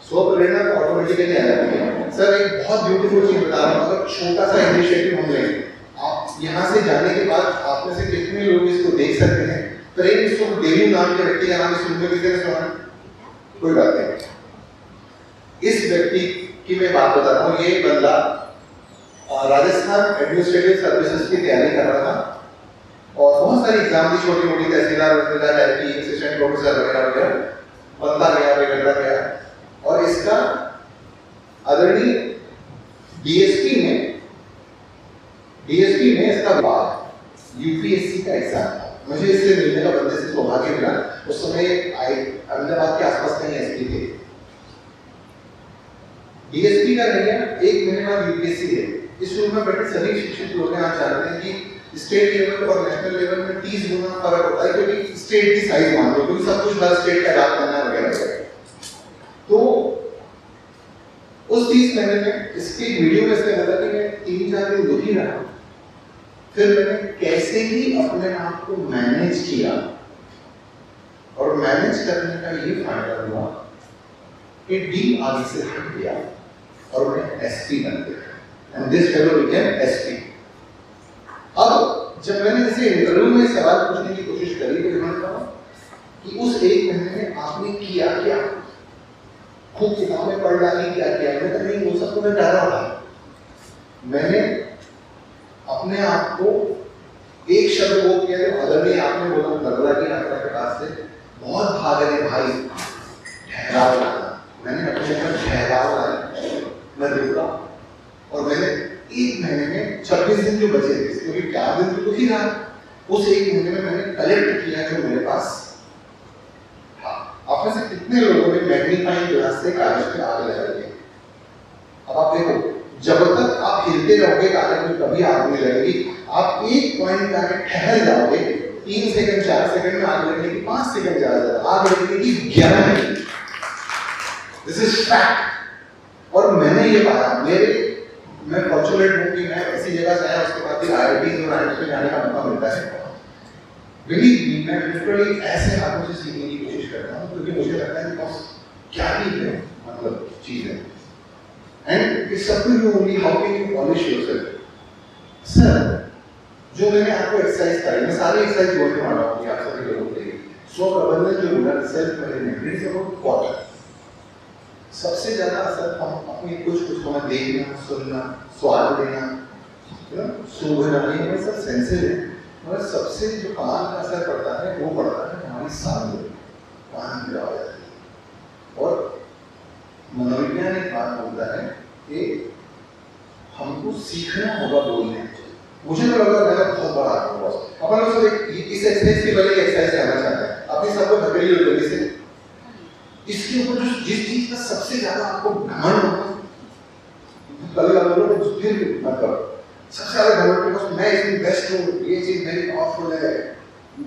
Speaker 2: स्वप्रेरणा तो ऑटोमेटिकली आ जाती है। सर एक बहुत ब्यूटीफुल चीज बता रहा हूँ, अगर छोटा सा इनिशिएटिव हम लें, आप यहाँ से जाने के बाद आप में से कितने लोग इसको देख सकते हैं? प्रेम सुख देवी नाम के व्यक्ति का नाम सुन में किसी ने सुना? कोई बात नहीं। इस व्यक्ति की मैं बात बता रहा हूँ, ये बंदा राजस्थान एडमिनिस्ट्रेटिव सर्विसेज की तैयारी कर रहा था और बहुत सारी एग्जाम दी, छोटी मोटी तहसीलदार वसीलदार टाइप की, असिस्टेंट प्रोफेसर वगैरह वगैरह, बनता गया बिगड़ता गया, और इसका आदरणीय डीएसपी में इसका बाद यूपीएससी का एग्जाम था। मुझे इससे मिलने का बंदे से सौभाग्य मिला। उस समय अहमदाबाद के आसपास कहीं एसपी थे, डीएसपी का रह गया, 1 महीने बाद यूपीएससी है। इस रूम में बैठे सभी शिक्षित लोग आप जानते हैं कि स्टेट लेवल और नेशनल लेवल में 30 गुना फर्क होता है, क्योंकि स्टेट की साइज मान लो, क्योंकि सब कुछ हर स्टेट का अडाप्ट करना वगैरह वगैरह। तो उस 30 महीने में इसकी वीडियो में इसने बताया कि मैं 3-4 दिन दुखी रहा, फिर मैंने कैसे ही अपने आप को मैनेज किया, और मैनेज करने का ये फायदा हुआ कि डी आगे से हट गया और उन्हें एसपी बन गया and this fellow became SP. अब जब मैंने इसे इंटरव्यू में सवाल पूछने की कोशिश करी तो उन्होंने कहा कि उस एक महीने में आपने किया क्या, खूब किताबें पढ़ डाली, क्या किया? मैंने कहा नहीं, वो सब तो मैं डर रहा था। मैंने अपने आप को एक शब्द वो किया जो आदरणीय आपने बोला नर्मदा की यात्रा के पास से बहुत भाग रहे भाई, ठहराव लाना। मैंने अपने अंदर ठहराव लाया, मैं रुका और मैंने एक महीने में 26 दिन जो बचे थे, क्योंकि 4 दिन तो ही रहा, उस एक महीने में मैंने कलेक्ट किया जो मेरे पास था। आप में से कितने लोगों ने मैग्नीफाइंग ग्लास से कागज पे आग लगा दी? अब आप देखो, जब तक आप हिलते रहोगे कागज में कभी आग नहीं लगेगी। आप एक पॉइंट पे आके ठहर जाओगे, 3 सेकंड 4 सेकंड में आग लगने की 5 सेकंड ज्यादा, आग लगने की 11 मिनट। This is fact. और मैंने ये पाया, मैं फॉर्चुनेट हूँ कि मैं ऐसी जगह से आया, उसके बाद भी IIT और IIMs में जाने का मौका मिलता है। बिलीव मी, मैं लिटरली ऐसे हाथों से सीखने की कोशिश करता हूँ, क्योंकि मुझे लगता है कि बस क्या ही है मतलब चीजें। And it's up to you only how can you polish yourself. Sir, जो मैंने आपको एक्सरसाइज कराई, मैं सारी एक्सरसाइज बोलने वाला हूँ कि आप सभी लोगों के लिए। स्व प्रबंधन जो बोला, self management is about quarter. सबसे ज्यादा असर हम अपनी कुछ हमें देखना, सुनना, स्वाद लेना, सुगंध, ये सब सेंसेस है, मगर सबसे जो कान का असर पड़ता है वो पड़ता है हमारी सांस में, कान की आवाज आती है। और मनोविज्ञान एक बात बोलता है कि हमको सीखना होगा बोलने। मुझे तो लगा मैं बहुत बड़ा आदमी हूँ, अपन लोग सब इस एक्सरसाइज की वजह एक्सरसाइज करना चाहते हैं, अपनी सबको धकेली हो जल्दी से। इसके ऊपर जिस चीज का सबसे ज्यादा आपको घमंड होगा, कल वालों फिर मतलब सबसे ज्यादा घमंड होगा, मैं इसमें बेस्ट हूँ, ये चीज मेरी पावरफुल है,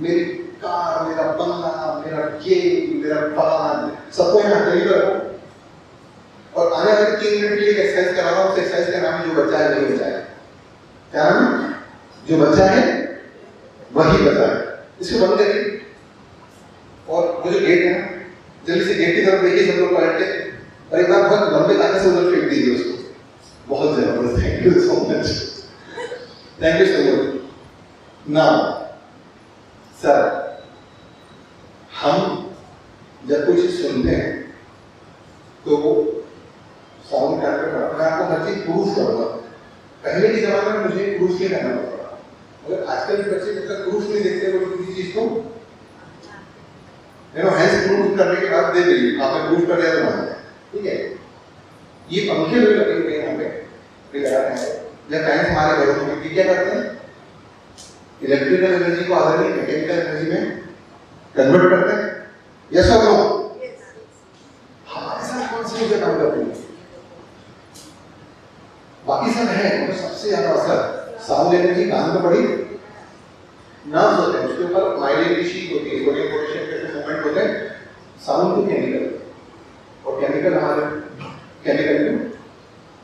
Speaker 2: मेरी कार, मेरा बंगला, मेरा ये, मेरा फलाना, सबको यहाँ हथेली पर रखो। और आने वाले 3 मिनट के लिए एक्सरसाइज करा रहा हूँ, उस एक्सरसाइज का नाम जो बच्चा है वही बचा है। क्या नाम? जो बच्चा है वही बचा है। इसको बंद करिए और वो जो गेट है जल्दी से गेट की तरफ देखिए सब लोग पलट के, और एक बार बहुत लंबे ताकत से उधर फेंक दीजिए उसको। बहुत जबरदस्त, thank you so much, thank you so much. Now sir, हम जब कुछ सुनते हैं तो साउंड करके मैं आपको हर चीज प्रूफ करूंगा। पहले के जमाने में मुझे प्रूफ नहीं करना पड़ता, मगर आजकल के बच्चे जब तक प्रूफ नहीं देखते वो किसी चीज को हैंड्स प्रूफ करने के बाद दे देंगे, आपने प्रूफ कर दिया तो मान लिया, ठीक है। ये पंखे भी लगे हुए यहाँ पे लगा रहे हैं, जब फैन हमारे घरों में क्या करते हैं, इलेक्ट्रिकल एनर्जी को आधार मैकेनिकल एनर्जी में कन्वर्ट करते हैं। यस और नो? हमारे साथ कौन सी चीजें काम करती हैं? बाकी सब है, तो सबसे ज्यादा असर साउंड एनर्जी कान में पड़ी, नर्व्स होते हैं, उसके ऊपर माइलिन की शीट होती है, सोडियम पोटेशियम के मूवमेंट होते हैं, साउंड तो केमिकल, और केमिकल हमारे केमिकल में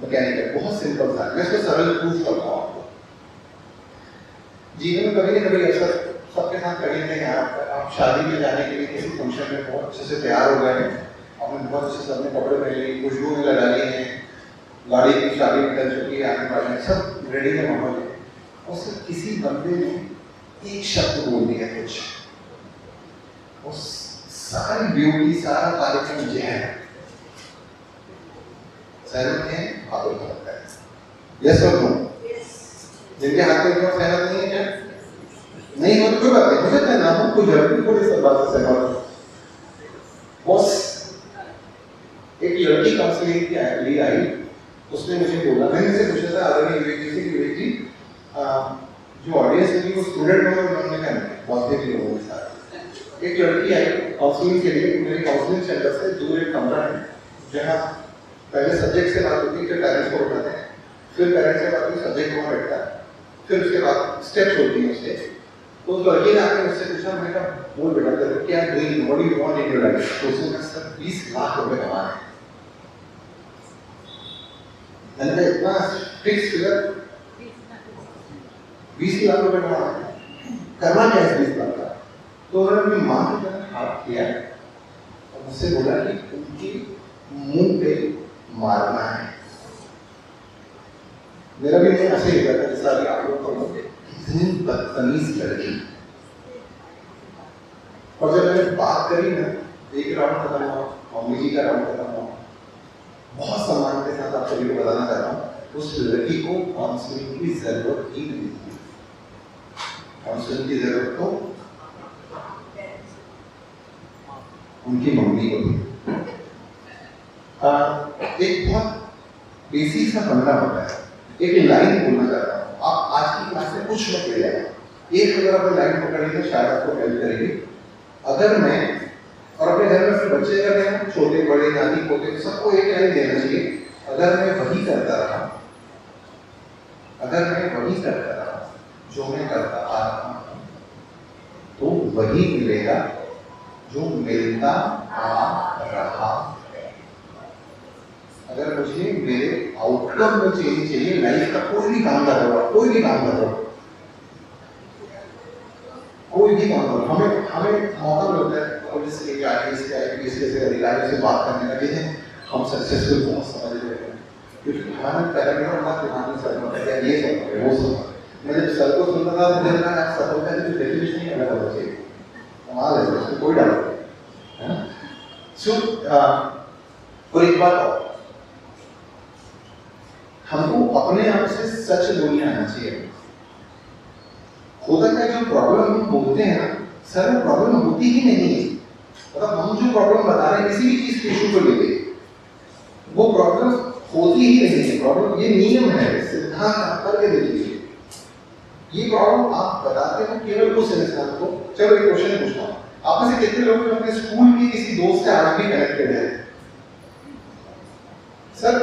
Speaker 2: मैकेनिकल। बहुत सिंपल था, मैं इसको सरल प्रूफ करता हूँ आपको। जीवन में कभी न कभी ऐसा सबके साथ कभी नहीं है, आप शादी में जाने के लिए किसी फंक्शन में बहुत अच्छे से तैयार हो गए हैं, आपने बहुत अच्छे से अपने कपड़े पहन लिए, खुशबू में लगा लिए हैं, गाड़ी की शादी निकल चुकी है, आने वाले सब रेडी है माहौल है, और सिर्फ किसी बंदे ने एक शब्द बोल दिया कुछ, वो सारी ब्यूटी, सारा कार्यक्रम जो है सहमत है, बातों का लगता है। यस और नो? जिनके हाथ में क्यों सहमत नहीं है, क्या नहीं हो तो कोई बात नहीं, मुझे कहना हो कुछ जरूरी थोड़ी सब बात से सहमत हो। बॉस एक लड़की काउंसलिंग की लिए आई, उसने मुझे बोला, मैंने उनसे पूछा था आदरणीय विवेक जी से कि विवेक जी जो ऑडियंस होगी वो स्टूडेंट होगा, उन्होंने कहा नहीं, बहुत देर लोगों के साथ। एक लड़की आई काउंसलिंग के लिए, मेरे काउंसलिंग सेंटर से दूर एक कमरा है जहाँ पहले सब्जेक्ट से बात होती है, फिर पेरेंट्स को उठाते हैं, फिर पेरेंट्स से बात होती है, सब्जेक्ट वहाँ बैठता है, फिर उसके बाद स्टेप्स होती हैं उसके। तो उस लड़की ने आकर मुझसे पूछा, मैंने कहा बोल बेटा तेरे क्या dream, what do you want in your life? तो उसने कहा सर 20 लाख रुपए कमाना है। मैंने कहा इतना फिक्स फिगर, 20 लाख रुपए कमाना है, करना क्या है 20 लाख का? तो उन्होंने अपनी माँ की तरफ हाथ किया और मुझसे बोला कि उनकी मुंह पे मारना है। मेरा भी नहीं ऐसे ही रहता जैसा अभी आप लोग को इतनी बदतमीज लड़की। और जब मैंने बात करी ना, एक राउंड खत्म हुआ, मम्मी जी का राउंड खत्म हुआ, बहुत सम्मान के साथ आप सभी को बताना चाहता हूँ, उस लड़की को काउंसलिंग की जरूरत ही नहीं थी। काउंसलिंग की जरूरत तो उनकी मम्मी को थी। एक बहुत बेसिक सा बनना होता है। एक लाइन बोलना चाहता हूँ, आप आज की क्लास में कुछ मत ले जाना, एक अगर आपने लाइन पकड़ ली तो शायद आपको हेल्प करेगी। अगर मैं और अपने घर में फिर बच्चे कर रहे हैं, छोटे बड़े नानी पोते, सबको एक लाइन देना चाहिए, अगर मैं वही करता रहा, अगर मैं वही करता रहा जो मैं करता आ रहा हूं, तो वही मिलेगा जो मिलता आ रहा। अगर मुझे मेरे आउटकम में चेंज चाहिए, लाइफ का कोई भी काम कर रहा हो, कोई भी काम कर रहा हो, कोई भी काम करो, हमें मौका मिलता है पुलिस के आईएएस के आईपीएस के अधिकारियों से बात करने का, लेकिन हम सक्सेसफुल बहुत समझ रहे हैं क्योंकि हमारा पैरामीटर हमारे दिमाग में सर होता है, ये सब है वो सब। मैं जब सर को सुनता था मुझे लगा यार सफलता की डेफिनेशन ही अलग होना चाहिए, कमाल है, उसमें कोई डाउट नहीं है। सो और एक बात और, हमको अपने आप से सच बोलने आना चाहिए। होता क्या, जो प्रॉब्लम हम बोलते हैं ना सर, वो प्रॉब्लम होती ही नहीं है। मतलब हम जो प्रॉब्लम बता रहे हैं किसी भी चीज के इशू को लेके, वो प्रॉब्लम होती ही नहीं है। प्रॉब्लम ये नियम है, सिद्धांत आप करके देखिए। ये प्रॉब्लम आप बताते हो केवल उस इंसान को। चलो एक क्वेश्चन पूछता हूँ, आप में से कितने लोग अपने स्कूल के किसी दोस्त से आज भी कनेक्टेड है? सर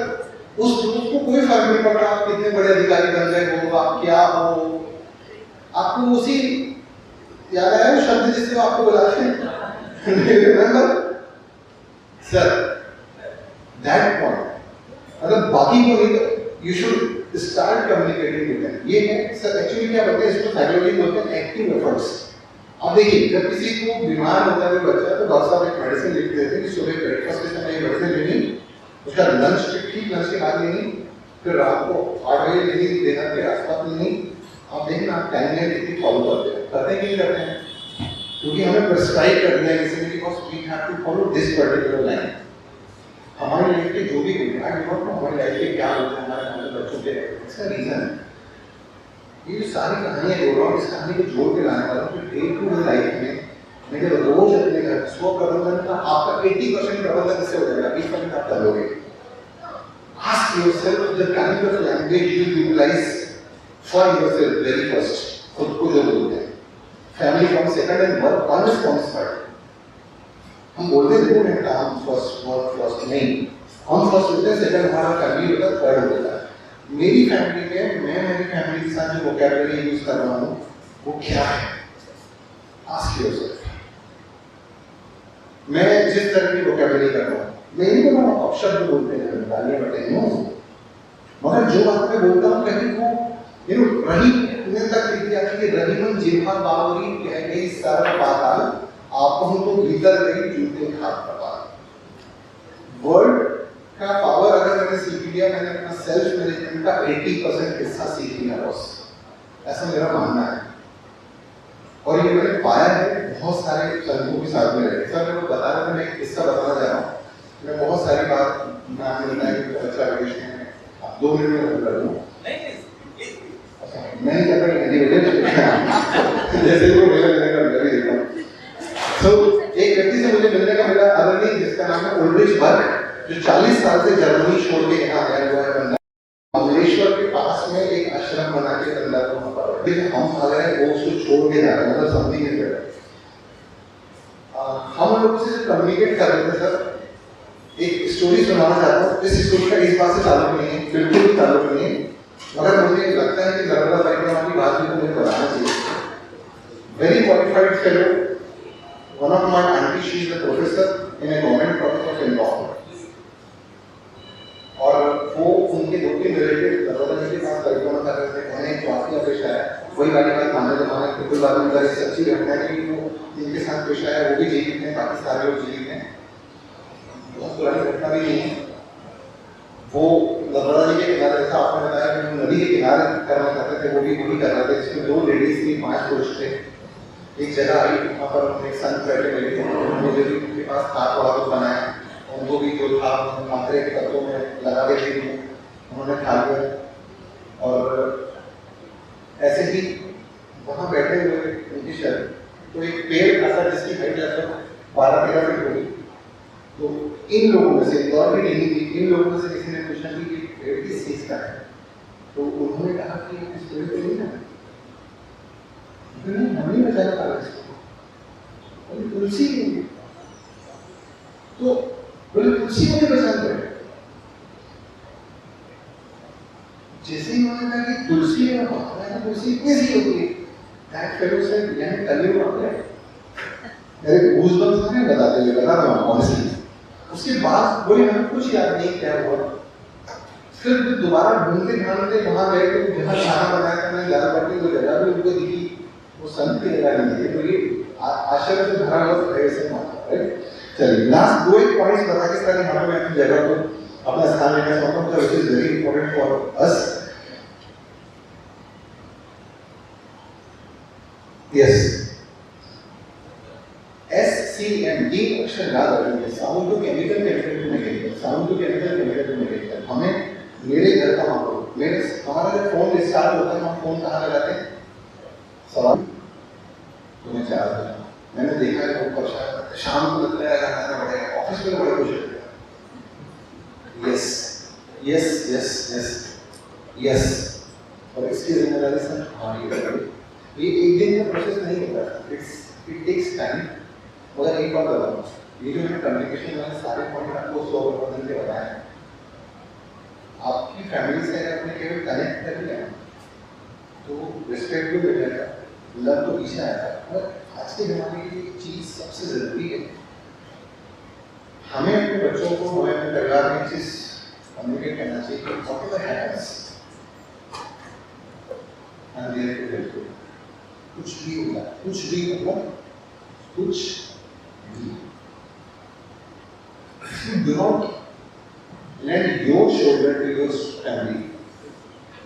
Speaker 2: उस दोस्त को कोई फर्क नहीं पड़ रहा आप कितने बड़े अधिकारी बन गए हो, आप क्या हो, आपको उसी याद आया वो शब्द जिससे आपको बुलाते हैं रिमेंबर सर, दैट पॉइंट। मतलब बाकी को नहीं, तो you should start communicating with them. ये है सर, एक्चुअली क्या बोलते हैं इसको, साइकोलॉजी बोलते हैं एक्टिव एफर्ट्स। अब देखिए, जब किसी को बीमार होता है कोई बच्चा, तो डॉक्टर साहब एक मेडिसिन लिख देते हैं कि सुबह ब्रेकफास्ट के समय ये मेडिसिन लेनी, उसका लंच ठीक लंच के बाद लेनी, फिर रात को 8 बजे लेनी, डिनर के आसपास लेनी। आप देखना आप टाइम लाइन कितनी फॉलो करते हैं, करते हैं कि नहीं करते हैं? क्योंकि हमें प्रिस्क्राइब कर दिया है किसी ने, because we have to follow this particular line. हमारी लाइफ के जो भी होते हैं, आई डोंट नो हमारी लाइफ के क्या होते हैं, हमारे बच्चों के, इसका रीजन है ये सारी कहानियां जोड़ रहा हूँ। इस कहानी को जोड़ के लाने वाला हूँ डे टू डे लाइफ में मेरे रोज अपने घर स्व प्रबंधन का आपका 80% प्रबंधन इससे हो जाएगा, 20% आप कर लोगे। Ask yourself the kind of language you utilize for yourself very first. खुद को जो बोलते हैं, family comes second and work comes third. हम बोलते जरूर हैं काम फर्स्ट, वर्क फर्स्ट, नहीं, हम फर्स्ट होते हैं, सेकंड हमारा फैमिली होता है, थर्ड होता है। मेरी फैमिली में मैं मेरी फैमिली के साथ जो वोकैबुलरी यूज कर रहा हूँ वो क्या है? Ask yourself. मैं जिस तरह की वोकैबुलरी कर रहा हूँ, मैं नहीं बोल रहा हूँ अपशब्द बोलते हैं, गालियां बटे नहीं, मगर जो बात मैं बोलता हूँ कहीं वो रही ने तक लिख दिया कि रहीमन जिन्हा बावरी कह गई सर पाताल, आप हम तो भीतर गई जूते खात कपाल। वर्ड का पावर अगर मैंने सीख लिया, मैंने अपना सेल्फ मैनेजमेंट का 80% हिस्सा सीख लिया बस, ऐसा मेरा मानना है। और ये मैंने पाया है बहुत सारे संतों के साथ में रहे। सर मैं बता रहा था, मैं एक किस्सा बताना चाह रहा हूँ। मैं बहुत सारी बात मैं आपने बताया कि अच्छा विदेश में 2 मिनट में कर दूँ, मैं नहीं कहता कि जैसे वो मेरा मिलने का मैं भी देखता हूँ। तो एक व्यक्ति से मुझे मिलने का मिला, अदर नहीं, जिसका नाम है उल्रिच बर्ग, जो 40 साल से जर्मनी छोड़ के यहाँ आया हुआ है बंदा। महाबलेश्वर के पास में एक आश्रम बना के बंदा को वहाँ पर, लेकिन हम आ गए वो उसको छोड़ के जा रहे हैं, मतलब समझी नहीं रहे। हम लोग से कम्युनिकेट कर रहे थे। सर एक स्टोरी सुनाना चाहता हूँ, इस स्टोरी का इस बात से ताल्लुक नहीं है, बिल्कुल भी ताल्लुक नहीं है, मगर मुझे लगता है कि नर्मदा परिक्रमा की बात भी मुझे बताना चाहिए। Very qualified fellow, one of my aunty, she is the professor in A government college of Indore, और वो उनके 2-3 रिलेटिव नर्मदा जी के पास परिक्रमा कर रहे थे। उन्हें वाकया पेश आया, वही वाली बात मानने जमाने की कोई बात नहीं, सच्ची घटना है कि वो जिनके साथ पेश आया वो भी जीवित हैं, बाकी सारे लोग जीवित हैं। बहुत पुरानी घटना भी नहीं है। वो नर्मदा जी के किनारे, जैसा आपने बताया कि वो नदी के किनारे करना चाहते थे, वो भी वही कर रहे थे, जिसमें 2 लेडीज थी, 5 पुरुष थे। एक जगह आई वहाँ पर एक संत बैठे मिले थे, उन्होंने भी उनके पास था थोड़ा कुछ बनाया, उनको भी जो था मात्रे के तत्वों में लगा के दी, उन्होंने खा लिया। और ऐसे ही वहाँ बैठे हुए उनकी शर्त तो एक पेड़ ऐसा जिसकी हाइट लगभग 12-13 फीट होगी। तो इन लोगों में से और भी नहीं थी, इन लोगों में से किसी ने पूछा कि ये पेड़ किस चीज का है, तो उन्होंने कहा कि इस पेड़ को नहीं है, हम नहीं बचाना पा रहे इसको, तुलसी तो बोले तुलसी को नहीं बचाते। जैसे ही उन्होंने कहा कि तुलसी में तुलसी इतनी सी होती है, दैट फेलो सेड यानी कलयुग आ गया। मेरे गूज़बम्स नहीं बताते हुए बता रहा हूँ ऑनेस्टली। उसके बाद बोले हमें कुछ याद नहीं क्या हुआ। फिर दोबारा ढूंढते ढांढते वहां गए तो जहाँ खाना बनाया था मैंने लाल बत्ती को जगह भी उनको दिखी, वो संत की जगह नहीं थी। तो ये आश्चर्य से भरा हुआ ऐसे माना। चलिए लास्ट 2 एक पॉइंट्स बता के सारे यहाँ पे मैं अपनी जगह को अपना स्थान लेना चाहता हूँ, which is very important for us. Yes. SCM ये अक्षर याद रखिए, sound to chemical, chemical to mechanical, sound to chemical, chemical to mechanical. हमें मेरे घर का माहौल, मेरे हमारा जब फोन रिस्टार्ट होता है हम फोन कहाँ लगाते हैं? सवाल तुम्हें चार्ज करना। मैंने देखा है बहुत परेशान, शाम को लगता है लगाना पड़ेगा, ऑफिस में बड़े खुश होते हैं। Yes yes yes yes yes, और इसकी जिम्मेदारी सर हमारी है। ये एक दिन का प्रोसेस नहीं होता, इट टेक्स टाइम। मगर एक बात बताऊँ, ये जो मैंने कम्युनिकेशन वाले सारे पॉइंट आपको 100% के बताए हैं, आपकी फैमिली से अगर आपने केवल कनेक्ट कर लिया तो रिस्पेक्ट भी मिल जाएगा, लव तो पीछे आएगा। और आज के ज़माने की एक चीज़ सबसे ज़रूरी है, हमें अपने बच्चों को, हमें अपने परिवार में एक चीज़ कम्युनिकेट करना चाहिए कि whatever happens I am there to help you. कुछ भी होगा, कुछ भी मतलब कुछ भी, do not lend your shoulder to your family।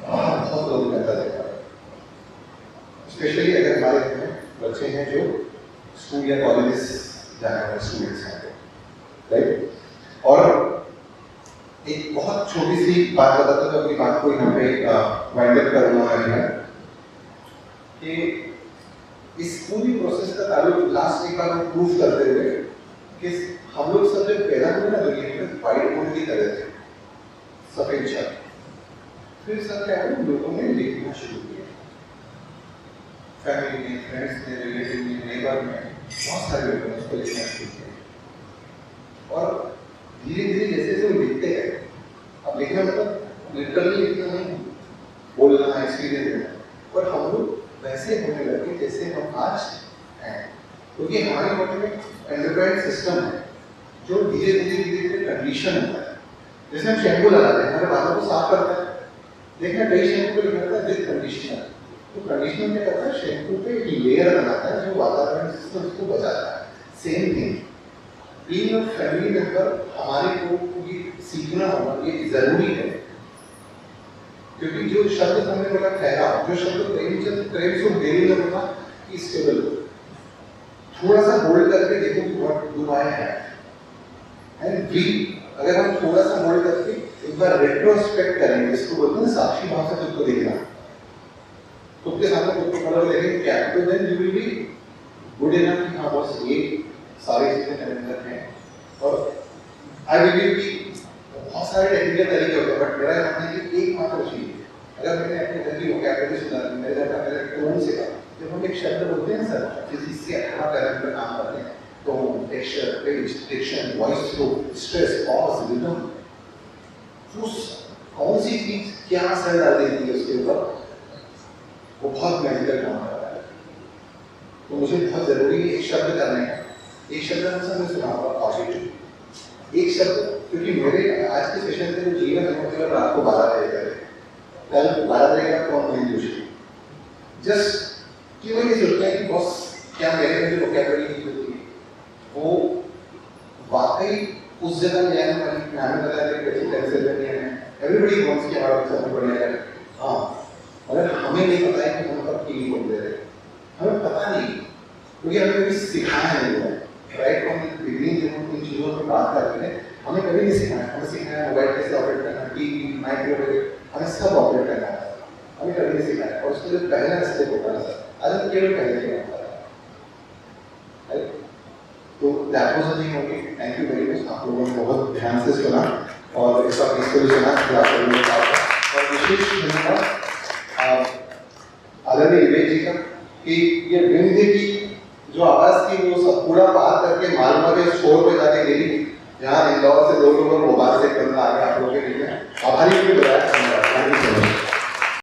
Speaker 2: बहुत लोग कहता देखा, स्पेशली अगर हमारे घर में बच्चे हैं जो स्कूल या कॉलेजेस जाने वाले स्टूडेंट्स हैं, राइट। और एक बहुत छोटी सी बात बताता हूँ, अपनी बात को यहाँ पे वाइंड अप करूँगा मैं, कि इस पूरी प्रोसेस का ताल्लुक लास्ट एक बार प्रूफ करते हुए कि हम लोग सब जब पैदा हुए ना दुनिया में वाइट बोर्ड की तरह थे, सफेद छत। फिर सब क्या है, लोगों ने लिखना शुरू किया, फैमिली में, फ्रेंड्स में, रिलेटिव में, नेबर में, बहुत सारे लोगों ने उसको लिखना शुरू किया। और धीरे धीरे जैसे जैसे वो लिखते गए, अब लिखना मतलब लिटरली लिखना नहीं, बोलना, एक्सपीरियंस देना, पर हम लोग वैसे होने लगे जैसे हम आज हैं, क्योंकि हमारे बॉडी में एंडोक्राइन सिस्टम है जो धीरे धीरे धीरे धीरे कंडीशन होता है। जैसे हम शैम्पू लगाते हैं, हमारे बालों को साफ करता है, देखना कई शैम्पू को लिखा होता है विद कंडीशनर। तो कंडीशनर क्या करता है, शैम्पू पे एक लेयर बनाता है जो वातावरण सिस्टम को बचाता है। Same thing being a family member, हमारे को ये सीखना होगा, ये जरूरी है। क्योंकि जो शब्द हमने बोला ठहराव, जो शब्द प्रेम से देरी में बोला कि स्टेबल, थोड़ा सा होल्ड करके देखो कि what do I have and we, अगर हम थोड़ा सा होल्ड करके एक बार रेट्रोस्पेक्ट करेंगे, इसको बोलते हैं साक्षी भाव से खुद को देखना, खुद के सामने खुद को खड़ा देखेंगे क्या, तो then you will be good enough कि हाँ बस ये सारी चीजें मेरे अंदर हैं। और आई बिलीव कि बहुत सारे टेक्निकल तरीके होते हैं, बट मेरा मानना है कि एक मात्र चीज, अगर मैंने अपने घर की वोकैबुलरी सुधारी, मेरे घर का मेरा टोन से कहा, जब हम एक शब्द बोलते हैं सर, किसी से अच्छा करने पर काम करते हैं, tone, texture, pitch, diction, voice flow, stress, pause, rhythm, उस कौन सी चीज क्या असर डाल देती है उसके ऊपर, वो बहुत मैजिकल काम करता है। तो मुझे बहुत जरूरी है एक शब्द करने का, एक शब्द मैं सुनाऊंगा पॉजिटिव, एक शब्द, क्योंकि मेरे आज के सेशन से जो जीवन है मतलब रात को 12 बजे तक, कल 12 बजे का कौन नहीं दूसरी, जस्ट कि मैं ये सोचता है कि बॉस क्या मेरे में जो वोकैबुलरी की होती है वो वाकई उस जगह ले आने वाली मैंने बताया कि कैसी पेंसिल्वेनिया है, एवरीबडी वांट्स कि हमारा बच्चा बहुत बढ़िया है। हाँ, मगर हमें नहीं पता है कि हम कब की बोल दे रहे हैं, हमें पता नहीं, क्योंकि हमें कभी सिखाया नहीं हुआ है। राइट, हम बिगनिंग जब हम इन चीज़ों पर बात कर रहे हैं, हमें कभी नहीं सिखाया। हमें सिखाया मोबाइल कैसे ऑपरेट करना, टीवी, माइक्रोवेव, हमें सब ऑपरेट करना है, हमें कभी नहीं सिखाया। और उसके लिए पहला स्टेप होता है सर, आज हम केवल पहले ही होता है। तो that was the thing only. Thank you very much, आप लोगों ने बहुत ध्यान से सुना और इसका इसको भी सुना और विशेष धन्यवाद आदरणीय विवेक जी का कि ये विंध्य की जो आवाज़ थी वो सब पूरा पार करके मालवा के छोर पे जाके गिरी, यहाँ इंदौर से 2 लोगों को भोपाल से एक बंदा आ गया आप लोगों के लिए। आभारी भी बताया। धन्यवाद, थैंक यू सो मच।